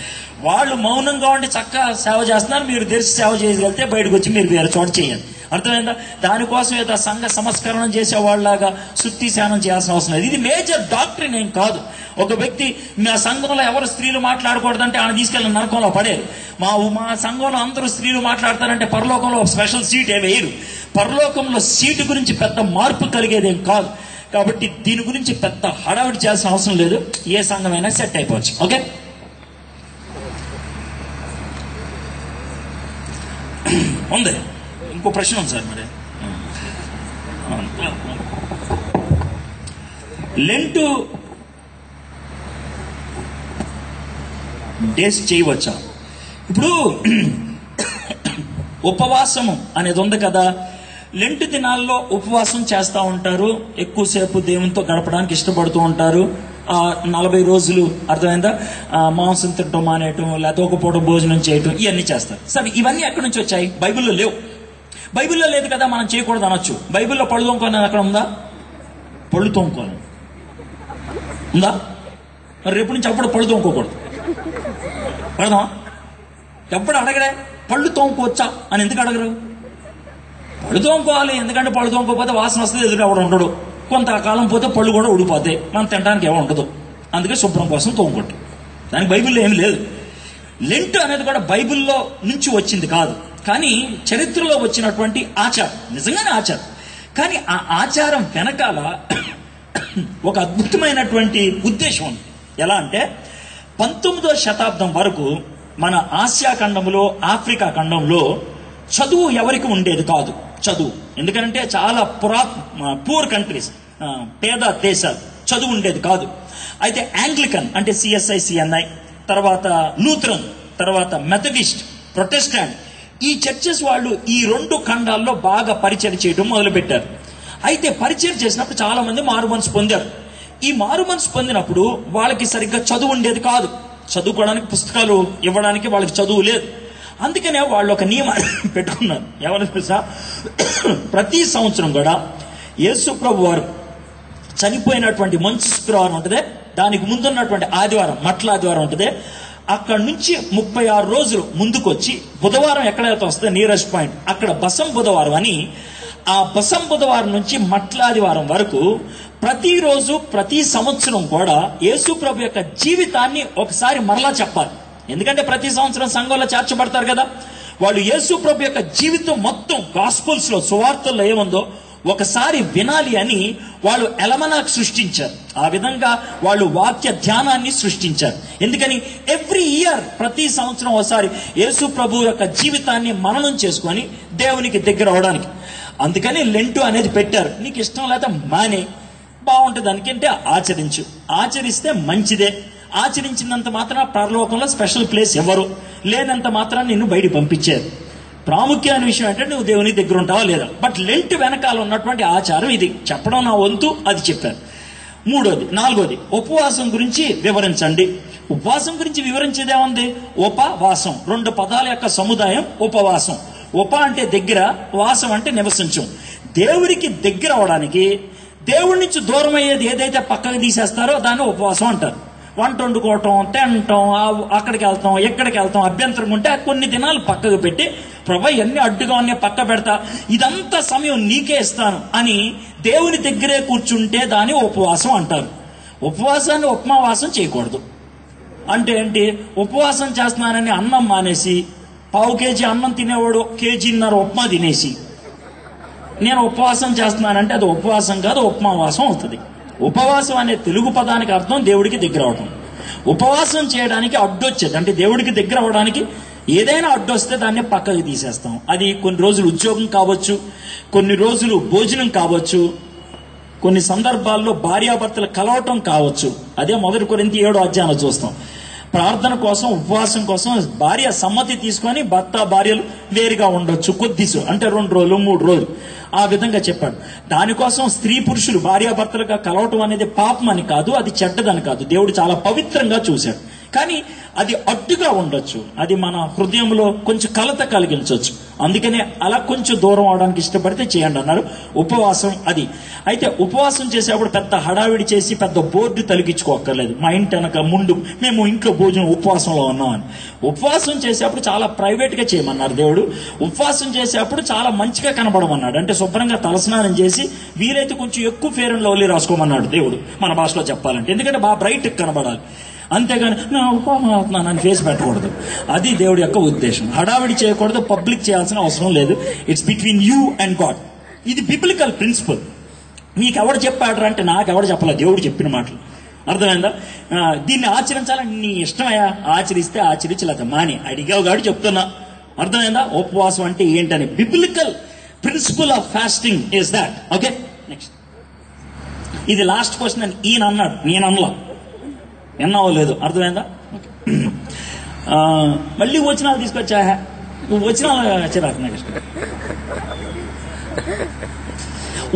వాళ్ళు మౌనంగా ఉండి చక్కగా సేవ చేస్తున్నారు, మీరు తెరిచి సేవ చేయగలిగితే బయటకు వచ్చి మీరు వేరే చోట చేయండి. అర్థమైందా? దానికోసం ఏదో సంఘ సంస్కరణం చేసేవాళ్ళలాగా శుద్ధి శానం చేయాల్సిన అవసరం లేదు. ఇది మేజర్ డాక్ట్రిన్ ఏం కాదు. ఒక వ్యక్తి మా సంఘంలో ఎవరు స్త్రీలు మాట్లాడకూడదంటే ఆయన తీసుకెళ్ళిన నరకంలో పడేరు. మా సంఘంలో అందరూ స్త్రీలు మాట్లాడతారంటే పరలోకంలో స్పెషల్ సీట్ వేయరు. పరలోకంలో సీటు గురించి పెద్ద మార్పు కలిగేదేం కాదు. కాబట్టి దీని గురించి పెద్ద హడావిడి చేయాల్సిన అవసరం లేదు. ఏ సంఘమైనా సెట్ అయిపోవచ్చు. ఓకే, ఉంది. ఇంకో ప్రశ్న ఉంది సార్. మరి లెంట్ డేస్ చేయవచ్చా? ఇప్పుడు ఉపవాసము అనేది ఉంది కదా, లెంట్ దినాల్లో ఉపవాసం చేస్తూ ఉంటారు, ఎక్కువసేపు దేవునితో గడపడానికి ఇష్టపడుతూ ఉంటారు. 40 రోజులు, అర్థమైందా, మాంసం తినటం మానేయటం, లేకపోతే ఒక పూట భోజనం చేయటం, ఇవన్నీ చేస్తారు. సరే, ఇవన్నీ ఎక్కడి నుంచి వచ్చాయి? బైబిల్లో లేవు. బైబిల్లో లేదు కదా, మనం చేయకూడదు అనొచ్చు. బైబిల్లో పళ్ళు తోముకోని అక్కడ ఉందా? పళ్ళు తోముకోని ఉందా? మరి రేపు నుంచి అప్పుడు పళ్ళు తోముకోకూడదు. పడదామా? ఎప్పుడు అడగడే పళ్ళు తోముకోవచ్చా అని ఎందుకు అడగరు? పళ్ళు తోముకోవాలి. ఎందుకంటే పళ్ళు తోముకోకపోతే వాసన వస్తుంది, ఎదురు ఎవడు ఉండడు. కొంతకాలం పోతే పళ్ళు కూడా ఊడిపోతాయి, మనం తినడానికి ఏమో ఉండదు. అందుకే శుభ్రం కోసం తోముకుంటాం. దానికి బైబిల్లో ఏమి లేదు. లెంట్ అనేది కూడా బైబిల్లో నుంచి వచ్చింది కాదు, కానీ చరిత్రలో వచ్చినటువంటి ఆచారం, నిజంగానే ఆచారం. కానీ ఆ ఆచారం వెనకాల ఒక అద్భుతమైనటువంటి ఉద్దేశం ఉంది. ఎలా అంటే 19వ శతాబ్దం వరకు మన ఆసియా ఖండంలో, ఆఫ్రికా ఖండంలో చదువు ఎవరికి ఉండేది కాదు. చదువు ఎందుకంటే చాలా పూర్ కంట్రీస్, పేద దేశాలు, చదువు ఉండేది కాదు. అయితే యాంగ్లికన్ అంటే CSI CNI, తర్వాత లూథరన్, తర్వాత మెథడిస్ట్, ప్రొటెస్టాంట్, ఈ చర్చెస్ వాళ్ళు ఈ 2 ఖండాల్లో బాగా పరిచయం చేయడం మొదలుపెట్టారు. అయితే పరిచయం చేసినప్పుడు చాలా మంది మారుమనసు పొందారు. ఈ మారుమనసు పొందినప్పుడు వాళ్ళకి సరిగ్గా చదువు ఉండేది కాదు. చదువుకోవడానికి పుస్తకాలు ఇవ్వడానికి వాళ్ళకి చదువు లేదు. అందుకనే వాళ్ళు ఒక నియమాన్ని పెట్టుకున్నారు. ఎవరు తెలుసా? ప్రతి సంవత్సరం కూడా యేసు ప్రభు వారు చనిపోయినటువంటి మంచి శుక్రవారం ఉంటుంది, దానికి ముందున్నటువంటి ఆదివారం మట్ల ఆదివారం ఉంటుంది, అక్కడ నుంచి 36 రోజులు ముందుకొచ్చి బుధవారం ఎక్కడైతే వస్తే నీరెస్ట్ పాయింట్ అక్కడ బసం బుధవారం అని, ఆ బసం బుధవారం నుంచి మట్లాదివారం వరకు ప్రతిరోజు ప్రతి సంవత్సరం కూడా యేసు ప్రభు యొక్క జీవితాన్ని ఒకసారి మరలా చెప్పాలి. ఎందుకంటే ప్రతి సంవత్సరం సంఘంలో చేర్చబడతారు కదా, వాళ్ళు యేసు ప్రభు యొక్క జీవితం మొత్తం గాస్పుల్స్ లో సువార్తల్లో ఏముందో ఒకసారి వినాలి అని వాళ్ళు ఎలమనాక్ సృష్టించారు. ఆ విధంగా వాళ్ళు వాక్య ధ్యానాన్ని సృష్టించారు. ఎందుకని ఎవ్రీ ఇయర్ ప్రతి సంవత్సరం ఒకసారి యేసు ప్రభు యొక్క జీవితాన్ని మననం చేసుకొని దేవునికి దగ్గర అవడానికి. అందుకని లెంటు అనేది పెట్టారు. నీకు ఇష్టం లేదా మానే, బాగుంటుంది దానికంటే ఆచరించు, ఆచరిస్తే మంచిదే. ఆచరించినంత మాత్రం పరలోకంలో స్పెషల్ ప్లేస్ ఎవరు లేనంత మాత్రం నిన్ను బయటికి పంపించారు. ప్రాముఖ్యమైన విషయం అంటే నువ్వు దేవుని దగ్గర ఉంటావా లేదా. బట్ లెంట్ వెనకాల ఉన్నటువంటి ఆచారం ఇది చెప్పడం నా వంతు, అది చెప్పారు. నాలుగోది ఉపవాసం గురించి వివరించండి. ఉపవాసం గురించి వివరించేదేముంది? ఉపవాసం 2 పదాల యొక్క సముదాయం ఉపవాసం. ఉప అంటే దగ్గర, వాసం అంటే నివసించం. దేవుడికి దగ్గర అవడానికి, దేవుడి నుంచి దూరం అయ్యేది ఏదైతే పక్కకు తీసేస్తారో దాన్ని ఉపవాసం అంటారు. వంట వండుకోవటం, తినటం, అక్కడికి వెళ్తాం, ఎక్కడికి వెళ్తాం, అభ్యంతరం ఉంటే కొన్ని దినాలు పక్కకు పెట్టి ప్రభు ఎన్ని అడ్డుగా ఉన్నాయి పక్క పెడతా, ఇదంతా సమయం నీకే ఇస్తాను అని దేవుని దగ్గరే కూర్చుంటే దాన్ని ఉపవాసం అంటారు. ఉపవాసాన్ని ఉపమావాసం చేయకూడదు. అంటే ఏంటి? ఉపవాసం చేస్తున్నానని అన్నం మానేసి 1/2 కేజీ అన్నం తినేవాడు 1.5 కేజీన్నర ఉప్మా తినేసి నేను ఉపవాసం చేస్తున్నానంటే అది ఉపవాసం కాదు, ఉపమావాసం అవుతుంది. ఉపవాసం అనే తెలుగు పదానికి అర్థం దేవుడికి దగ్గర అవడం. ఉపవాసం చేయడానికి అడ్డొచ్చేది, అంటే దేవుడికి దగ్గర అవడానికి ఏదైనా అడ్డొస్తే దాన్ని పక్కకి తీసేస్తాం. అది కొన్ని రోజులు ఉద్యోగం కావచ్చు, కొన్ని రోజులు భోజనం కావచ్చు, కొన్ని సందర్భాల్లో భార్యాభర్తలు కలవటం కావచ్చు. అదే 1 కొరింథీ 7వ అధ్యాయంలో చూస్తాం. ప్రార్థన కోసం, ఉపవాసం కోసం భార్య సమ్మతి తీసుకొని భర్త భార్యలు వేరుగా ఉండొచ్చు కొద్దిసేపు, అంటే 2 రోజులు 3 రోజులు ఆ విధంగా చెప్పాడు. దానికోసం స్త్రీ పురుషులు భార్యాభర్తలుగా కలవటం అనేది పాపం అని కాదు, అది చెడ్డదని కాదు, దేవుడు చాలా పవిత్రంగా చూశాడు. కానీ అది అడ్డుగా ఉండొచ్చు, అది మన హృదయంలో కొంచెం కలత కలిగించవచ్చు. అందుకనే అలా కొంచెం దూరం అవడానికి ఇష్టపడితే చేయండి అన్నారు. ఉపవాసం అది. అయితే ఉపవాసం చేసేప్పుడు పెద్ద హడావిడి చేసి పెద్ద బోర్డు తలిగించుకోక్కర్లేదు. మా ఇంటి వెనక ముందు మేము ఇంట్లో భోజనం ఉపవాసంలో ఉన్నామని. ఉపవాసం చేసేప్పుడు చాలా ప్రైవేట్ గా చేయమన్నారు దేవుడు. ఉపవాసం చేసేప్పుడు చాలా మంచిగా కనబడమన్నాడు. అంటే శుభ్రంగా తలస్నానం చేసి వీలైతే కొంచెం ఎక్కువ ఫేర్ అండ్ లవ్లీ రాసుకోమన్నాడు దేవుడు, మన భాషలో చెప్పాలంటే. ఎందుకంటే బాగా బ్రైట్ కనబడాలి. అంతేగాని నా ఉపవాసం ఫేస్ పెట్టకూడదు. అది దేవుడి యొక్క ఉద్దేశం. హడావిడి చేయకూడదు, పబ్లిక్ చేయాల్సిన అవసరం లేదు. It's between you and God. ఇది బిబ్లికల్ ప్రిన్సిపల్. మీకు ఎవడు చెప్పాడు అంటే నాకెవడు చెప్పలేదు, దేవుడు చెప్పిన మాటలు. అర్థమైందా? దీన్ని ఆచరించాలని నీ ఇష్టమయ్యా, ఆచరిస్తే ఆచరించలేక మాని, అడిగావు గాడు చెప్తున్నా. అర్థమైందా? ఉపవాసం అంటే ఏంటని. Biblical principal of fasting is that. Okay, next. ఇది లాస్ట్ క్వశ్చన్ అని ఈయన అన్నాడు, నేను అనలా. ఎన్నావో లేదు. అర్థమైందా? మళ్ళీ వచనాలు తీసుకొచ్చా. నువ్వు వచనాలు చిరాకు, నాకు ఇష్టం.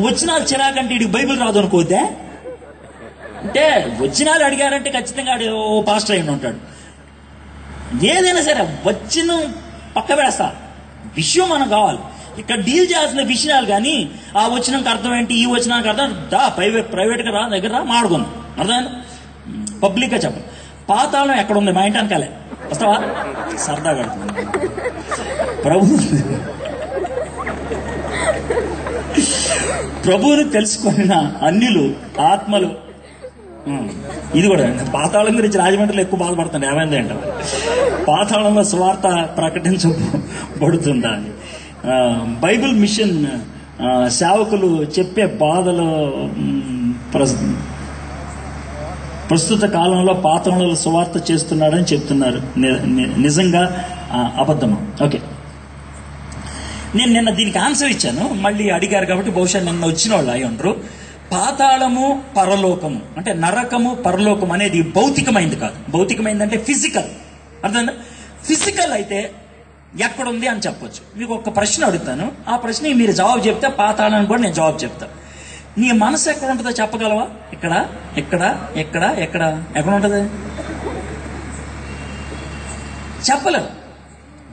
వచనాలు చిరాకంటే ఇడికి బైబిల్ రాదు అనుకోతే, అంటే వచనాలు అడిగారంటే ఖచ్చితంగా ఓ పాస్టర్ అయిన ఉంటాడు. ఏదైనా సరే వచ్చిన పక్క పెడతా, విషయం మనకు కావాలి. ఇక్కడ డీల్ చేయాల్సిన విషయాలు కానీ ఆ వచనంకి అర్థం ఏంటి, ఈ వచనానికి అర్థం దా ప్రైవేట్గా రా, దగ్గర రా, మాడుకుందాం. అర్థమైందా? పబ్లిక్ గా చెప్పండి. పాతాళం ఎక్కడ ఉంది? మా ఇంటి వెనకాలే. వస్తావా? సరదా కడుతుంది ప్రభువుని తెలుసుకున్న అన్యులు ఆత్మలు. ఇది కూడా పాతాళం గురించి రాజమండ్రిలో ఎక్కువ బాధపడుతుంది. ఏమైంది అంటే పాతాళంలో స్వార్థ ప్రకటించబడుతుందా అని. బైబిల్ మిషన్ సేవకులు చెప్పే బాధలు ప్రస్తుత కాలంలో పాతాళంలో సువార్త చేస్తున్నాడని చెప్తున్నారు. నిజంగా అబద్ధమా? ఓకే, నేను నిన్న దీనికి ఆన్సర్ ఇచ్చాను, మళ్ళీ అడిగారు కాబట్టి బహుశా నిన్న వచ్చిన వాళ్ళు అయి ఉండరు. పాతాళము పరలోకము అంటే నరకము పరలోకం అనేది భౌతికమైంది కాదు. భౌతికమైంది అంటే ఫిజికల్. అర్థమైందా? ఫిజికల్ అయితే ఎక్కడుంది అని చెప్పొచ్చు. మీకు ఒక ప్రశ్న అడుగుతాను, ఆ ప్రశ్నకి మీరు జవాబు చెప్తే పాతాళానికి కూడా నేను జవాబు చెప్తాను. నీ మనసు ఎక్కడ ఉంటుందో చెప్పగలవా? ఇక్కడ ఎక్కడ ఎక్కడ ఎక్కడ ఎక్కడ ఉంటుంది? చెప్పలేవు.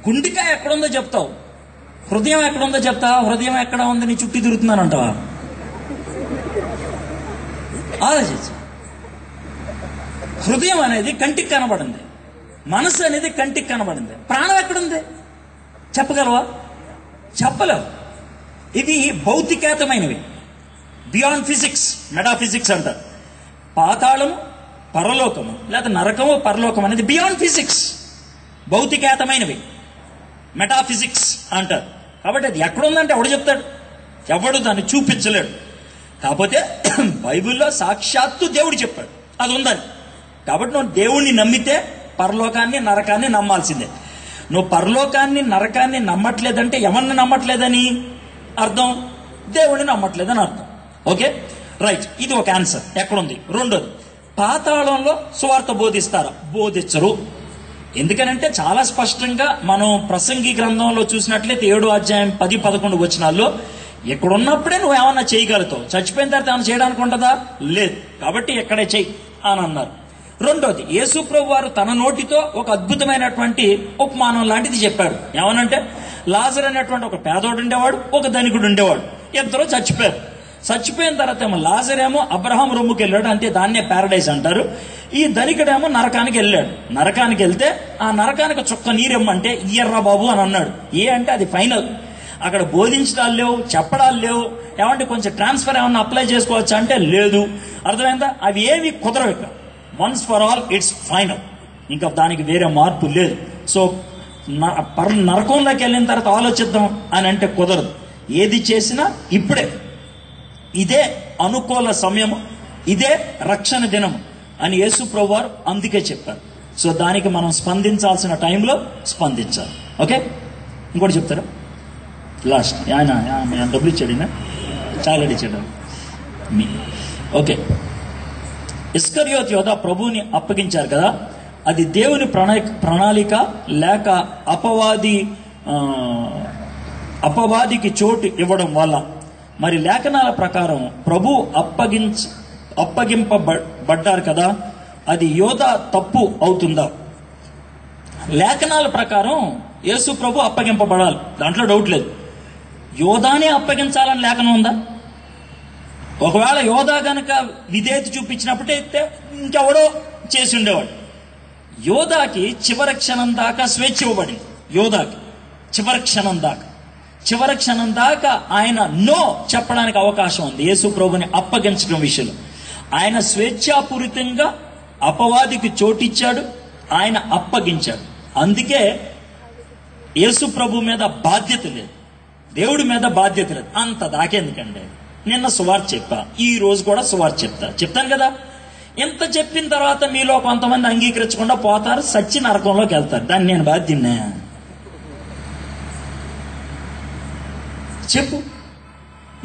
గుండెకాయ ఎక్కడుందో చెప్తావు, హృదయం ఎక్కడుందో చెప్తావా? హృదయం ఎక్కడ ఉంది, నీ చుట్టూ తిరుగుతున్నానంటావా? ఆలోచించు. హృదయం అనేది కంటికి కనబడింది, మనసు అనేది కంటికి కనబడింది, ప్రాణం ఎక్కడుంది చెప్పగలవా? చెప్పలేవు. ఇది భౌతికేతమైనవి, బియాండ్ ఫిజిక్స్, మెటాఫిజిక్స్ అంటారు. పాతాళము, పరలోకము లేదా నరకము, పరలోకం అనేది బియాండ్ ఫిజిక్స్, భౌతికేతమైనవి, మెటాఫిజిక్స్ అంటారు. కాబట్టి అది ఎక్కడుందంటే ఎవడు చెప్తాడు? ఎవడు దాన్ని చూపించలేడు. కాకపోతే బైబిల్లో సాక్షాత్తు దేవుడు చెప్పాడు అది ఉందని. కాబట్టి నువ్వు దేవుణ్ణి నమ్మితే పరలోకాన్ని, నరకాన్ని నమ్మాల్సిందే. నువ్వు పరలోకాన్ని, నరకాన్ని నమ్మట్లేదంటే ఎవరిని నమ్మట్లేదని అర్థం? దేవుణ్ణి నమ్మట్లేదని అర్థం. Okay, right. ఇది ఒక ఆన్సర్. ఎక్కడుంది? రెండోది, పాతాళంలో సువార్త బోధిస్తారా? బోధించరు. ఎందుకనంటే చాలా స్పష్టంగా మనం ప్రసంగి గ్రంథంలో చూసినట్లయితే 7వ అధ్యాయం 10-11 వచనాల్లో ఎక్కడున్నప్పుడే నువ్వు ఏమన్నా చేయగలుగుతావు, చచ్చిపోయిన తర్వాత ఏమైనా చేయడానికి ఉంటుందా? లేదు. కాబట్టి ఎక్కడే చెయ్యి అని అన్నారు. రెండోది, యేసు ప్రభు వారు తన నోటితో ఒక అద్భుతమైనటువంటి ఉపమానం లాంటిది చెప్పాడు. ఏమనంటే, లాజరు అనేటువంటి ఒక పేదోడు ఉండేవాడు, ఒక ధనికుడు ఉండేవాడు. ఇద్దరు చచ్చిపోయారు. చచ్చిపోయిన తర్వాత ఏమో లాజరేమో అబ్రహాం రొమ్ముకి వెళ్ళాడు, అంతే, దాన్నే ప్యారడైజ్ అంటారు. ఈ ధనికుడేమో నరకానికి వెళ్ళాడు. నరకానికి వెళ్తే ఆ నరకానికి చుక్క నీరెమ్మంటే ఇయ్యర్రా బాబు అని అన్నాడు. ఏ అంటే అది ఫైనల్, అక్కడ బోధించడాలు లేవు, చెప్పడాలు లేవు. ఏమంటే కొంచెం ట్రాన్స్ఫర్ ఏమన్నా అప్లై చేసుకోవచ్చు అంటే లేదు. అర్థమైందా? అవి ఏవి కుదరవు. ఇక్కడ once for all it's final, ఇంకా దానికి వేరే మార్పు లేదు. సో నరకంలోకి వెళ్ళిన తర్వాత ఆలోచిద్దాం అని అంటే కుదరదు. ఏది చేసినా ఇప్పుడే, ఇదే అనుకూల సమయము, ఇదే రక్షణ దినము అని యేసు ప్రభు వారు అందుకే చెప్పారు. సో దానికి మనం స్పందించాల్సిన టైంలో స్పందించాలి. ఓకే, ఇంకోటి చెప్తారా? లాస్ట్ ఆయన డబ్బులు ఇచ్చాడు, చాలాడి ఇచ్చాడు. ఓకే, ఇస్కరియోతు యోధ ప్రభువుని అప్పగించారు కదా, అది దేవుని ప్రణాళిక లేక అపవాదికి చోటు ఇవ్వడం వల్ల? మరి లేఖనాల ప్రకారం ప్రభు అప్పగింపబడ్డారు కదా, అది యోధ తప్పు అవుతుందా? లేఖనాల ప్రకారం యేసు ప్రభు అప్పగింపబడాలి, దాంట్లో డౌట్ లేదు. యోధానే అప్పగించాలని లేఖనం ఉందా? ఒకవేళ యోధా గనక విధేయత చూపించినప్పుడైతే ఇంకెవడో చేసి ఉండేవాడు. యోధాకి చివరి క్షణం దాకా స్వేచ్ఛ ఇవ్వబడింది. యోధాకి చివరి క్షణం దాకా ఆయన నో చెప్పడానికి అవకాశం ఉంది. యేసు ప్రభుని అప్పగించడం విషయంలో ఆయన స్వేచ్ఛాపూరితంగా అపవాదికి చోటిచ్చాడు, ఆయన అప్పగించాడు. అందుకే యేసు ప్రభు మీద బాధ్యత లేదు, దేవుడి మీద బాధ్యత లేదు. అంత దాకెందుకండి? నిన్న సువార్త చెప్పా, ఈ రోజు కూడా సువార్త చెప్తాను కదా. ఎంత చెప్పిన తర్వాత మీలో కొంతమంది అంగీకరించకుండా పోతారు, సచ్చి నరకంలోకి వెళ్తారు. దాన్ని నేను బాధ్యున్నా? చెప్పు.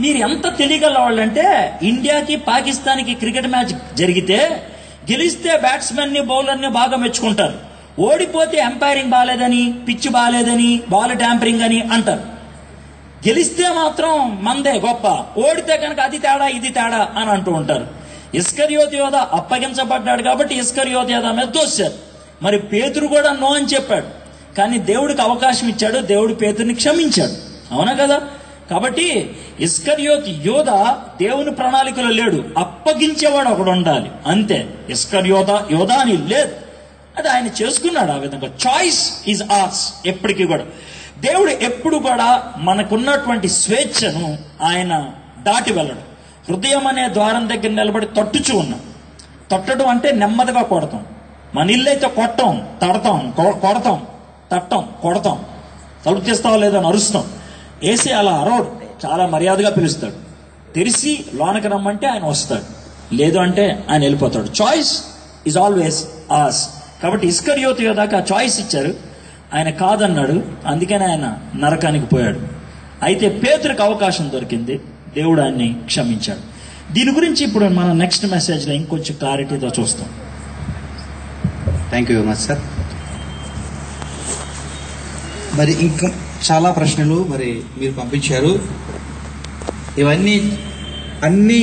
మీరు ఎంత తెలియగల వాళ్ళంటే, ఇండియాకి పాకిస్తాన్కి క్రికెట్ మ్యాచ్ జరిగితే గెలిస్తే బ్యాట్స్మెన్ ని బౌలర్ని బాగా మెచ్చుకుంటారు, ఓడిపోతే ఎంపైరింగ్ బాగాలేదని, పిచ్ బాగాలేదని, బాల్ ట్యాంపరింగ్ అని అంటారు. గెలిస్తే మాత్రం మందే గొప్ప, ఓడితే కనుక అది తేడా ఇది తేడా అని అంటూ ఉంటారు. ఇస్కరియోతు యోధ అప్పగించబడ్డాడు కాబట్టి ఇస్కరియోతు యోధ మీద దోశారు. మరి పేతురు కూడా నో అని చెప్పాడు, కానీ దేవుడికి అవకాశం ఇచ్చాడు, దేవుడు పేతురుని క్షమించాడు. అవునా కదా? కాబట్టి ఇస్కరియోతు యోధ దేవుని ప్రణాళికలో లేడు, అప్పగించేవాడు ఒకడు ఉండాలి అంతే. యోధ అని లేదు, అది ఆయన చేసుకున్నాడు. ఆ విధంగా చాయిస్ ఈజ్ ఆర్స్. ఎప్పటికీ కూడా దేవుడు ఎప్పుడు కూడా మనకున్నటువంటి స్వేచ్ఛను ఆయన దాటి వెళ్ళడు. హృదయం అనే ద్వారం దగ్గర నిలబడి తట్టుచు ఉన్నాం. తట్టడం అంటే నెమ్మదిగా కొడతాం. మన ఇల్లు అయితే కొడతాం, కొడతాం, తలుపు తీస్తావో లేదో అని అరుస్తాం. వేసి అలా అరవడు, చాలా మర్యాదగా పిలుస్తాడు. తెరిచి లోనకి రమ్మంటే ఆయన వస్తాడు, లేదు అంటే ఆయన వెళ్ళిపోతాడు. చాయిస్ ఈజ్ ఆల్వేస్ ఆస్. కాబట్టి ఇస్కరియోతు యోధాకి ఆ చాయిస్ ఇచ్చారు, ఆయన కాదన్నాడు, అందుకనే ఆయన నరకానికి పోయాడు. అయితే పేతురుకి అవకాశం దొరికింది, దేవుడు ఆయన్ని క్షమించాడు. దీని గురించి ఇప్పుడు మనం నెక్స్ట్ మెసేజ్లో ఇంకొంచెం క్లారిటీతో చూస్తాం. Thank you very much sir. మరి ఇంకా చాలా ప్రశ్నలు మరి మీరు పంపించారు. ఇవన్నీ అన్ని